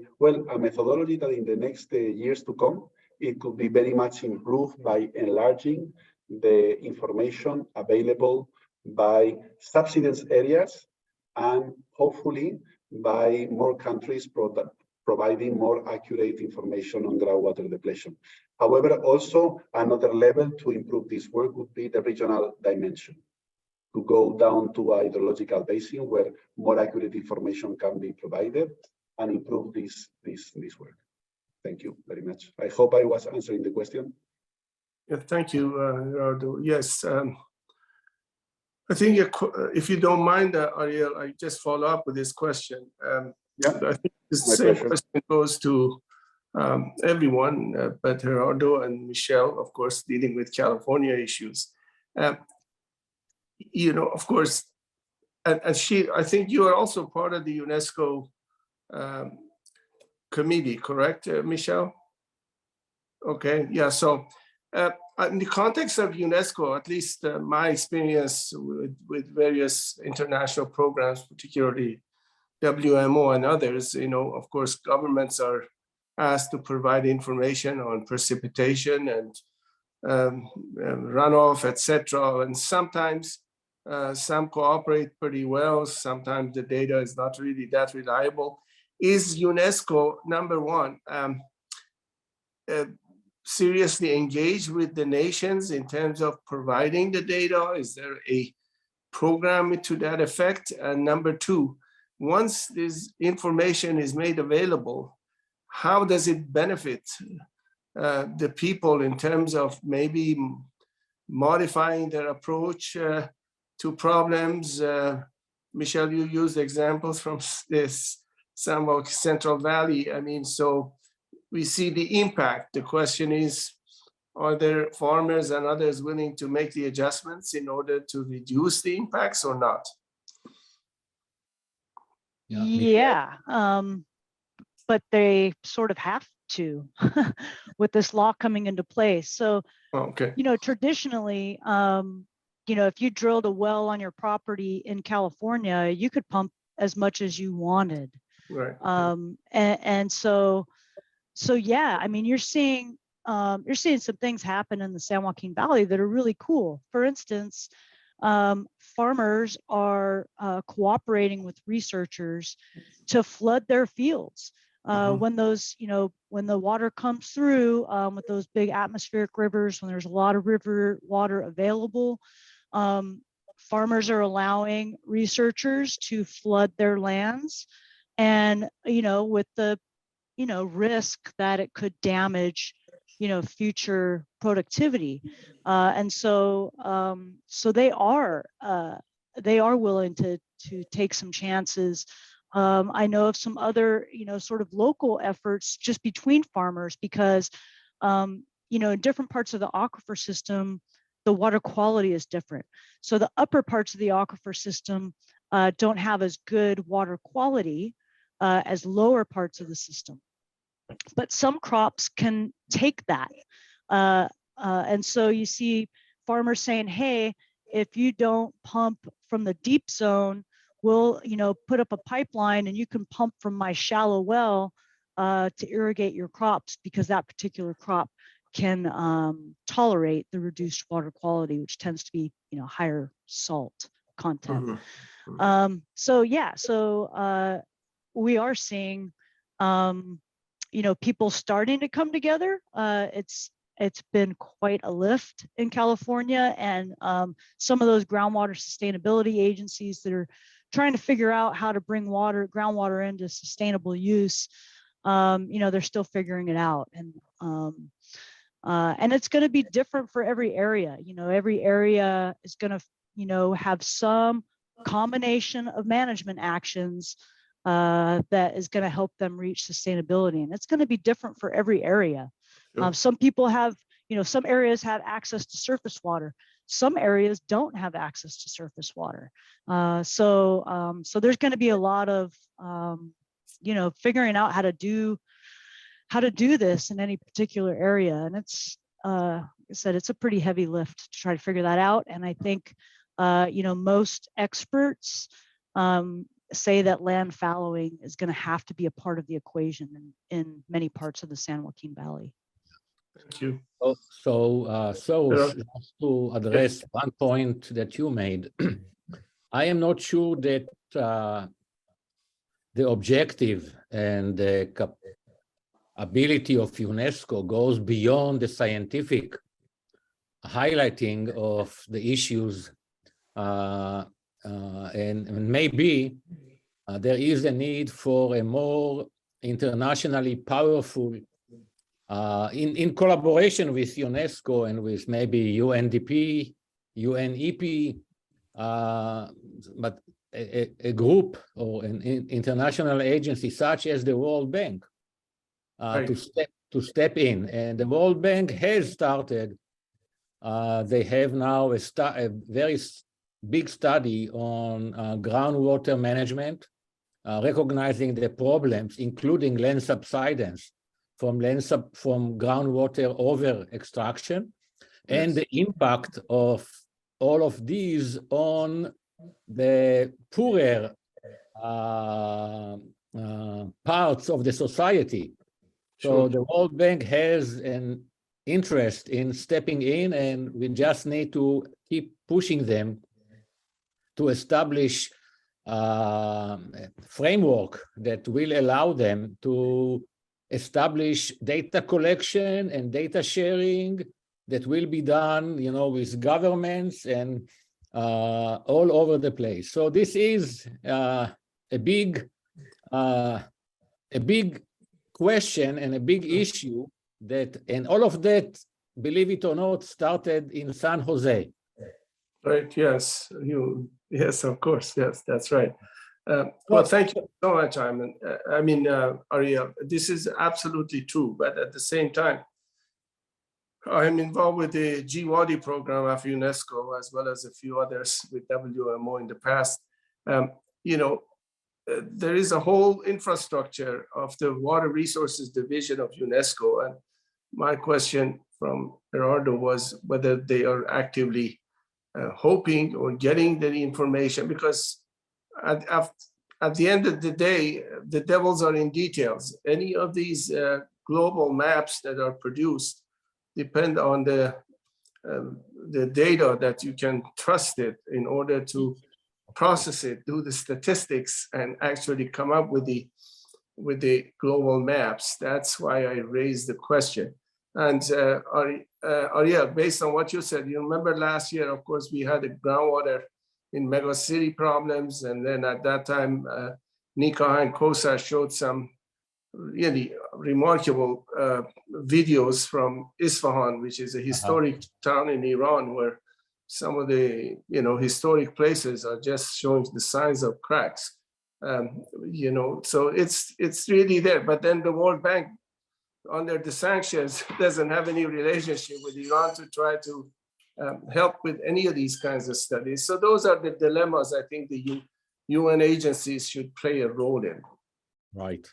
[SPEAKER 8] methodology that in the next years to come, it could be very much improved by enlarging the information available by subsidence areas and hopefully by more countries providing more accurate information on groundwater depletion. However, also another level to improve this work would be the regional dimension, to go down to a hydrological basin where more accurate information can be provided and improve this work. Thank you very much. I hope I was answering the question.
[SPEAKER 1] Yeah, thank you, Gerardo. Yes, I think if you don't mind, Ariel, I just follow up with this question.
[SPEAKER 8] Yeah,
[SPEAKER 1] I think the same question goes to everyone, but Gerardo and Michelle, of course, dealing with California issues. You know, of course, and I think you are also part of the UNESCO committee, correct, Michelle? Okay, yeah, so in the context of UNESCO, at least my experience with various international programs, particularly WMO and others, you know, of course, governments are asked to provide information on precipitation and runoff, etc. And sometimes some cooperate pretty well. Sometimes the data is not really that reliable. Is UNESCO, number one, seriously engaged with the nations in terms of providing the data? Is there a program to that effect? And number two, once this information is made available, how does it benefit the people in terms of maybe modifying their approach to problems? Michelle, you used examples from this somewhat Central Valley. I mean, so we see the impact. The question is, are there farmers and others willing to make the adjustments in order to reduce the impacts or not?
[SPEAKER 9] Yeah, but they sort of have to with this law coming into place. So,
[SPEAKER 1] Okay.
[SPEAKER 9] you know, traditionally, you know, if you drilled a well on your property in California, you could pump as much as you wanted.
[SPEAKER 1] Right.
[SPEAKER 9] And so yeah, I mean, you're seeing some things happen in the San Joaquin Valley that are really cool. For instance, farmers are cooperating with researchers to flood their fields. When those, you know, when the water comes through with those big atmospheric rivers, when there's a lot of river water available, farmers are allowing researchers to flood their lands. And, you know, with the, you know, risk that it could damage, you know, future productivity. And so, so they are willing to take some chances. I know of some other, you know, sort of local efforts just between farmers because, you know, in different parts of the aquifer system, the water quality is different. So the upper parts of the aquifer system don't have as good water quality as lower parts of the system. But some crops can take that. And so you see farmers saying, hey, if you don't pump from the deep zone, we'll, you know, put up a pipeline and you can pump from my shallow well to irrigate your crops because that particular crop can tolerate the reduced water quality, which tends to be, you know, higher salt content. So yeah, so we are seeing, you know, people starting to come together. It's been quite a lift in California, and some of those groundwater sustainability agencies that are trying to figure out how to bring groundwater into sustainable use, you know, they're still figuring it out. And it's going to be different for every area. You know, every area is going to, you know, have some combination of management actions that is going to help them reach sustainability. And it's going to be different for every area. Sure. Some people have, you know, some areas have access to surface water. Some areas don't have access to surface water. So there's going to be a lot of, you know, figuring out how to do this in any particular area. And it's, like I said, it's a pretty heavy lift to try to figure that out. And I think, you know, most experts say that land fallowing is going to have to be a part of the equation in many parts of the San Joaquin Valley.
[SPEAKER 1] Thank you.
[SPEAKER 3] So just to address one point that you made, I am not sure that the objective and the ability of UNESCO goes beyond the scientific highlighting of the issues, and maybe there is a need for a more internationally powerful, in collaboration with UNESCO and with maybe UNDP, UNEP, but a group or an international agency such as the World Bank to step in. And the World Bank has started. They have now a very big study on groundwater management, recognizing the problems, including land subsidence from groundwater over extraction, and the impact of all of these on the poorer parts of the society. So the World Bank has an interest in stepping in, and we just need to keep pushing them to establish a framework that will allow them to establish data collection and data sharing that will be done, with governments and all over the place. So this is a big question and a big issue and all of that, believe it or not, started in San Jose.
[SPEAKER 1] Right, yes, yes, of course, yes, that's right. Well, thank you so much, Ayman. Ariel, this is absolutely true, but at the same time, I'm involved with the GWADI program of UNESCO, as well as a few others with WMO in the past. There is a whole infrastructure of the Water Resources Division of UNESCO. And my question from Gerardo was whether they are actively hoping or getting the information, because at the end of the day, the devils are in details. Any of these global maps that are produced depend on the data that you can trust it in order to process it, do the statistics, and actually come up with the global maps. That's why I raised the question. And Ariel, based on what you said, you remember last year, of course, we had a groundwater in mega city problems, and then at that time, Nika and Kosa showed some really remarkable videos from Isfahan, which is a historic town in Iran, where some of the historic places are just showing the signs of cracks. So it's really there. But then the World Bank, under the sanctions, doesn't have any relationship with Iran to try to help with any of these kinds of studies. So those are the dilemmas I think the UN agencies should play a role in.
[SPEAKER 3] Right.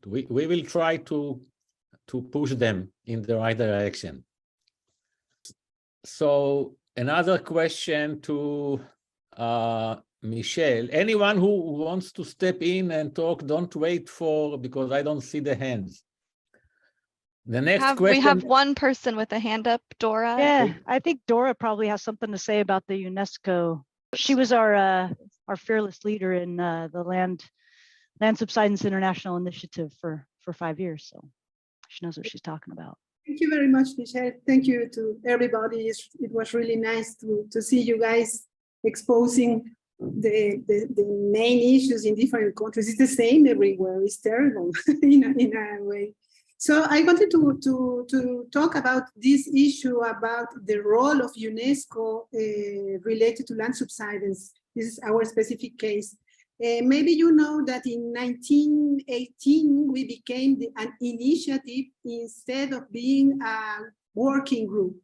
[SPEAKER 3] We will try to push them in the right direction. So another question to Michelle. Anyone who wants to step in and talk, don't wait because I don't see the hands. The next question.
[SPEAKER 10] We have one person with a hand up, Dora.
[SPEAKER 9] Yeah, I think Dora probably has something to say about the UNESCO. She was our fearless leader in the Land Subsidence International Initiative for 5 years, so she knows what she's talking about.
[SPEAKER 13] Thank you very much, Michelle. Thank you to everybody. It was really nice to see you guys exposing the main issues in different countries. It's the same everywhere. It's terrible in a way. So I wanted to talk about this issue about the role of UNESCO related to land subsidence. This is our specific case. Maybe you know that in 1918, we became an initiative instead of being a working group.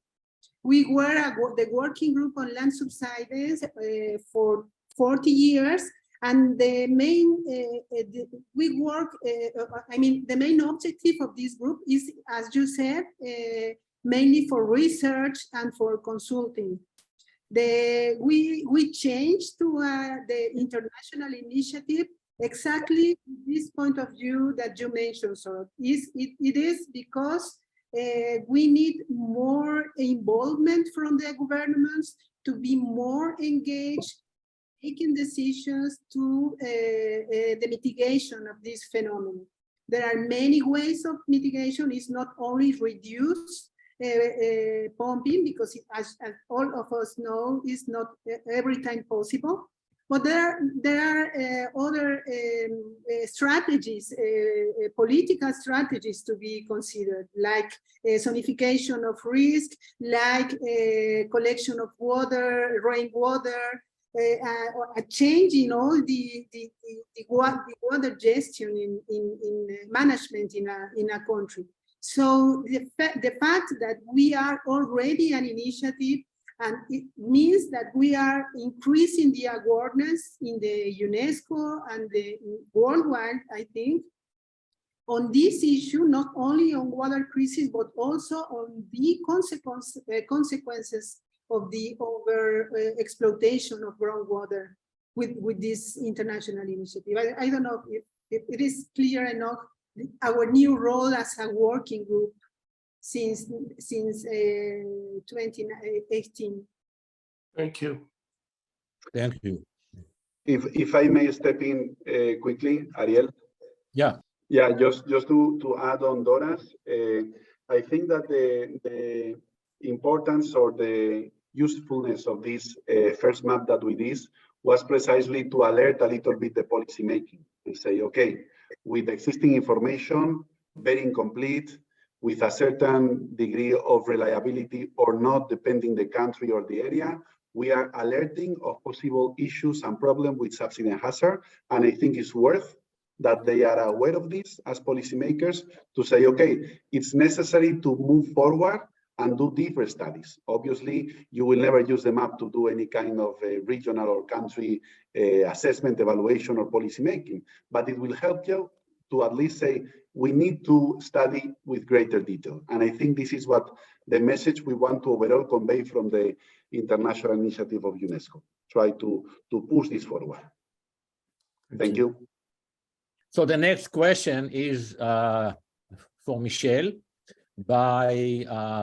[SPEAKER 13] We were the working group on land subsidence for 40 years. And the main, the main objective of this group is, as you said, mainly for research and for consulting. We changed to the international initiative exactly this point of view that you mentioned. So it is because we need more involvement from the governments to be more engaged, taking decisions to the mitigation of this phenomenon. There are many ways of mitigation. It's not only reduce pumping, because as all of us know, it's not every time possible. But there are other strategies, political strategies to be considered, like zonification of risk, like collection of water, rainwater, a change in all the water gestion in management in a country. So the fact that we are already an initiative, and it means that we are increasing the awareness in the UNESCO and the worldwide, I think, on this issue, not only on water crisis, but also on the consequences of the over exploitation of groundwater with this international initiative. I don't know if it is clear enough, our new role as a working group since 2018.
[SPEAKER 1] Thank you.
[SPEAKER 3] Thank you.
[SPEAKER 8] If I may step in quickly, Ariel.
[SPEAKER 3] Yeah.
[SPEAKER 8] Yeah, just to add on Dora's, I think that the importance or the usefulness of this first map that we did was precisely to alert a little bit the policy making and say, okay, with existing information, very incomplete, with a certain degree of reliability or not, depending the country or the area, we are alerting of possible issues and problems with subsidence hazard. And I think it's worth that they are aware of this as policymakers to say, okay, it's necessary to move forward and do deeper studies. Obviously, you will never use the map to do any kind of regional or country assessment, evaluation, or policymaking, but it will help you to at least say, we need to study with greater detail. And I think this is what the message we want to overall convey from the international initiative of UNESCO. Try to push this forward. Thank you.
[SPEAKER 3] So the next question is for Michelle by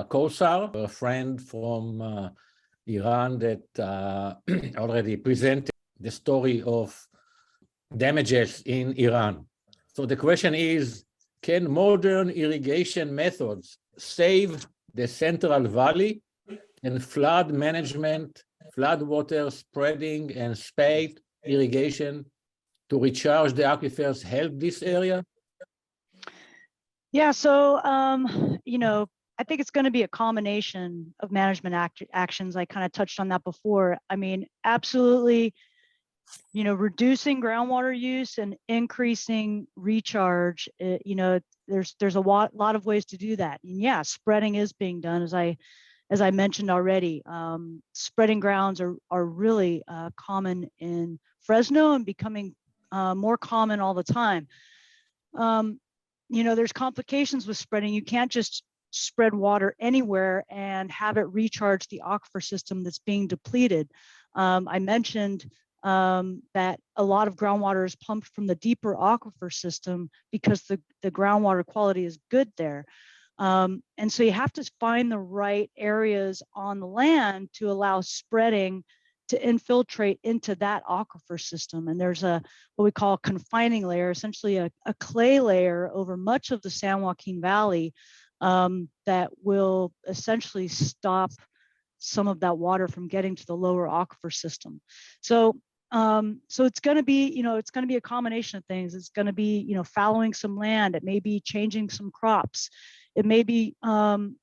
[SPEAKER 3] Kosar, a friend from Iran that already presented the story of damages in Iran. So the question is, can modern irrigation methods save the Central Valley and flood management, flood water spreading and spade irrigation to recharge the aquifers help this area?
[SPEAKER 9] Yeah, so, I think it's going to be a combination of management actions. I kind of touched on that before. I mean, absolutely, reducing groundwater use and increasing recharge, there's a lot of ways to do that. And yeah, spreading is being done, as I mentioned already. Spreading grounds are really common in Fresno and becoming more common all the time. There's complications with spreading. You can't just spread water anywhere and have it recharge the aquifer system that's being depleted. I mentioned that a lot of groundwater is pumped from the deeper aquifer system because the groundwater quality is good there. And so you have to find the right areas on the land to allow spreading to infiltrate into that aquifer system. And there's what we call a confining layer, essentially a clay layer over much of the San Joaquin Valley that will essentially stop some of that water from getting to the lower aquifer system. So it's going to be, it's going to be a combination of things. It's going to be, fallowing some land. It may be changing some crops. It may be,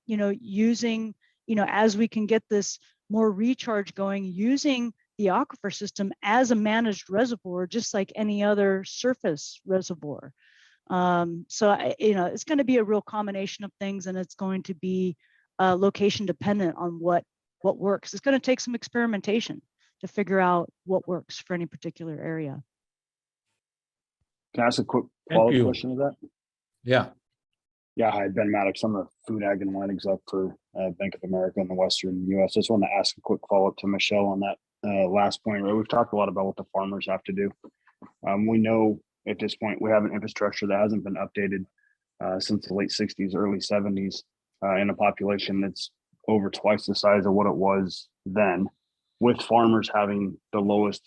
[SPEAKER 9] using, as we can get this more recharge going, using the aquifer system as a managed reservoir, just like any other surface reservoir. It's going to be a real combination of things, and it's going to be location dependent on what works. It's going to take some experimentation to figure out what works for any particular area.
[SPEAKER 14] Can I ask a quick follow-up question to that?
[SPEAKER 3] Yeah.
[SPEAKER 14] Yeah, hi, Ben Maddox. I'm a food, ag, and wine exec for Bank of America in the Western U.S. I just want to ask a quick follow-up to Michelle on that last point. Right? We've talked a lot about what the farmers have to do. We know at this point we have an infrastructure that hasn't been updated since the late 60s, early 70s, in a population that's over twice the size of what it was then, with farmers having the lowest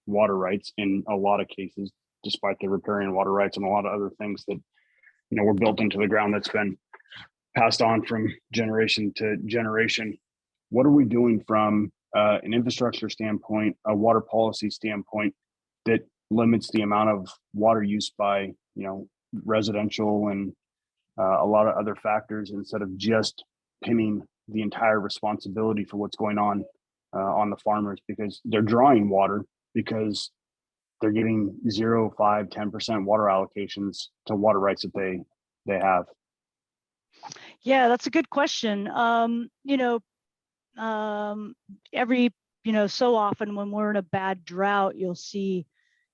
[SPEAKER 14] water rights in a lot of cases, despite the riparian water rights and a lot of other things that were built into the ground that's been passed on from generation to generation. What are we doing from an infrastructure standpoint, a water policy standpoint, that limits the amount of water use by, residential and a lot of other factors, instead of just pinning the entire responsibility for what's going on the farmers, because they're drawing water because they're getting 0, 5, 10% water allocations to water rights that they have?
[SPEAKER 9] Yeah, that's a good question. Every, so often when we're in a bad drought, you'll see,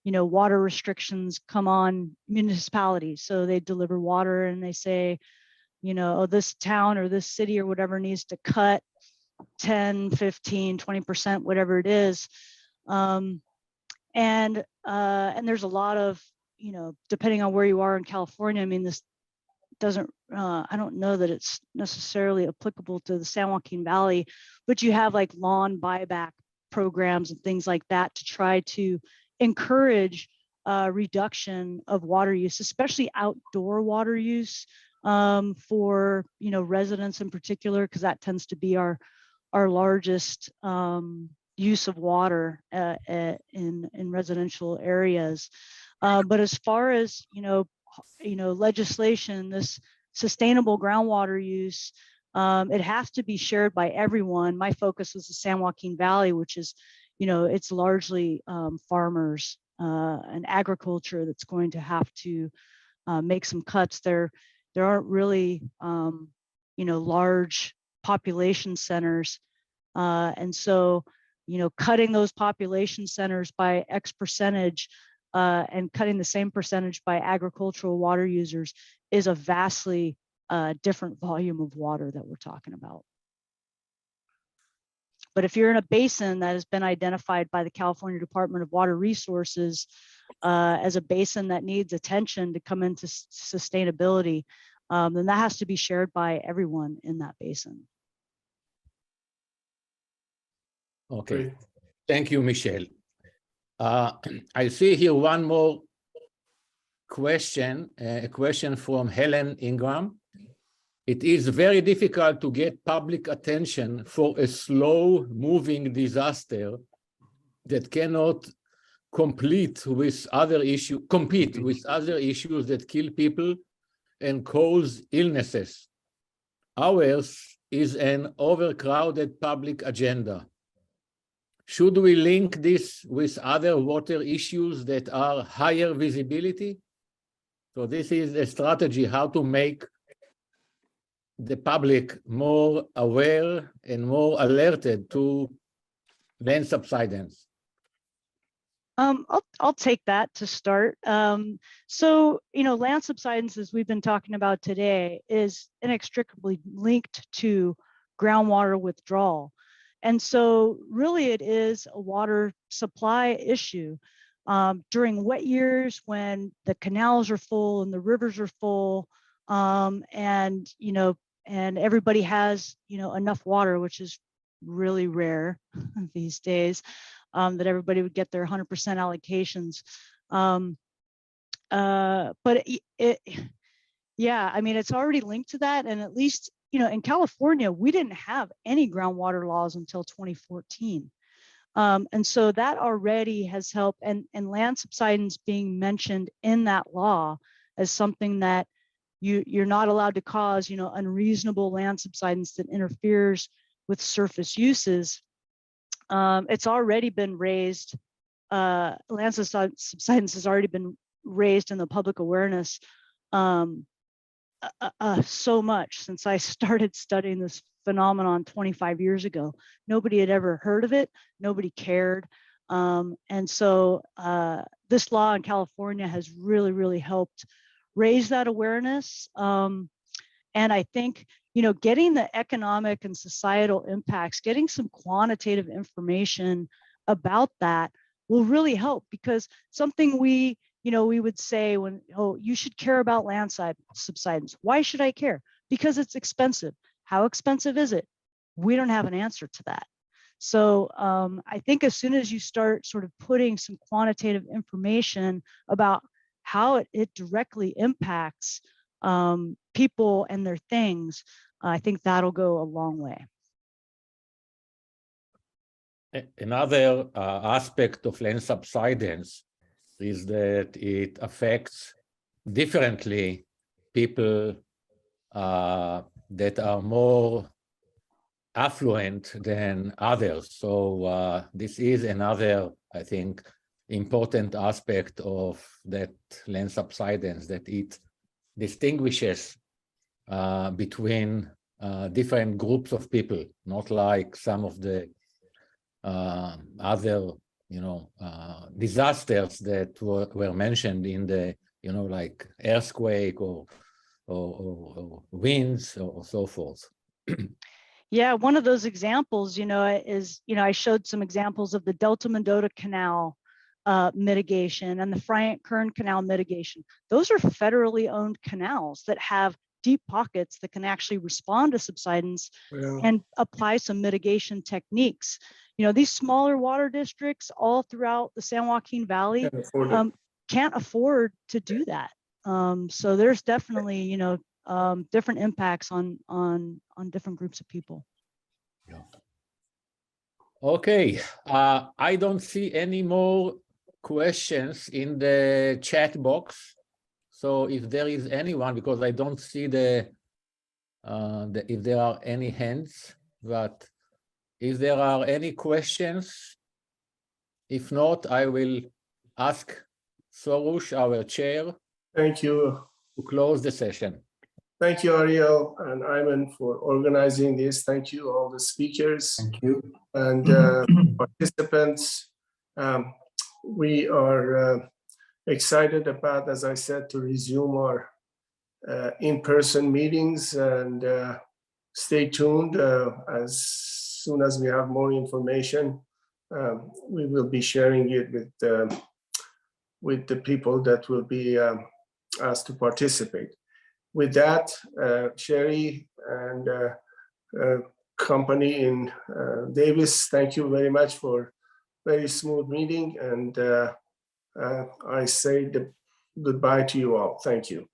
[SPEAKER 9] water restrictions come on municipalities. So they deliver water and they say, oh, this town or this city or whatever needs to cut 10, 15, 20%, whatever it is. And there's a lot of, depending on where you are in California, I mean, this doesn't, I don't know that it's necessarily applicable to the San Joaquin Valley, but you have like lawn buyback programs and things like that to try to encourage reduction of water use, especially outdoor water use for residents in particular, because that tends to be our largest use of water in residential areas. But as far as legislation, this sustainable groundwater use, it has to be shared by everyone. My focus was the San Joaquin Valley, which is, it's largely farmers and agriculture that's going to have to make some cuts. There aren't really, large population centers. And so, cutting those population centers by X percentage and cutting the same percentage by agricultural water users is a vastly different volume of water that we're talking about. But if you're in a basin that has been identified by the California Department of Water Resources as a basin that needs attention to come into sustainability, then that has to be shared by everyone in that basin.
[SPEAKER 3] Okay, thank you, Michelle. I see here one more question, a question from Helen Ingram. It is very difficult to get public attention for a slow-moving disaster that cannot compete with other issues that kill people and cause illnesses. Ours is an overcrowded public agenda. Should we link this with other water issues that are higher visibility? So this is a strategy how to make the public more aware and more alerted to land subsidence.
[SPEAKER 9] I'll take that to start. So, land subsidence, as we've been talking about today, is inextricably linked to groundwater withdrawal. And so really it is a water supply issue. During wet years when the canals are full and the rivers are full, and everybody has, enough water, which is really rare these days, that everybody would get their 100% allocations. But yeah, I mean, it's already linked to that. And at least, in California, we didn't have any groundwater laws until 2014. And so that already has helped, and land subsidence being mentioned in that law as something that you're not allowed to cause, unreasonable land subsidence that interferes with surface uses. It's already been raised. Land subsidence has already been raised in the public awareness so much since I started studying this phenomenon 25 years ago. Nobody had ever heard of it. Nobody cared. And so this law in California has really, really helped raise that awareness. And I think, getting the economic and societal impacts, getting some quantitative information about that will really help, because something we would say when, oh, you should care about land subsidence. Why should I care? Because it's expensive. How expensive is it? We don't have an answer to that. So I think as soon as you start sort of putting some quantitative information about how it directly impacts people and their things, I think that'll go a long way.
[SPEAKER 3] Another aspect of land subsidence is that it affects differently people that are more affluent than others. So this is another, I think, important aspect of that land subsidence, that it distinguishes between different groups of people, not like some of the other, disasters that were mentioned in the, like earthquake or winds or so forth.
[SPEAKER 9] Yeah, one of those examples, is, I showed some examples of the Delta Mendota Canal mitigation and the Friant Kern Canal mitigation. Those are federally owned canals that have deep pockets that can actually respond to subsidence and apply some mitigation techniques. These smaller water districts all throughout the San Joaquin Valley can't afford to do that. So there's definitely, you know, different impacts on different groups of people.
[SPEAKER 3] Okay, I don't see any more questions in the chat box. So if there is anyone, because I don't see if there are any hands, but if there are any questions, if not, I will ask Soroush, our chair,
[SPEAKER 1] Thank you.
[SPEAKER 3] to close the session.
[SPEAKER 1] Thank you, Ariel and Ayman, for organizing this. Thank you, all the speakers.
[SPEAKER 6] Thank you.
[SPEAKER 1] And participants. We are excited about, as I said, to resume our in-person meetings, and stay tuned. As soon as we have more information, we will be sharing it with the people that will be asked to participate. With that, Sherry and company in Davis, thank you very much for very smooth meeting, and I say goodbye to you all. Thank you.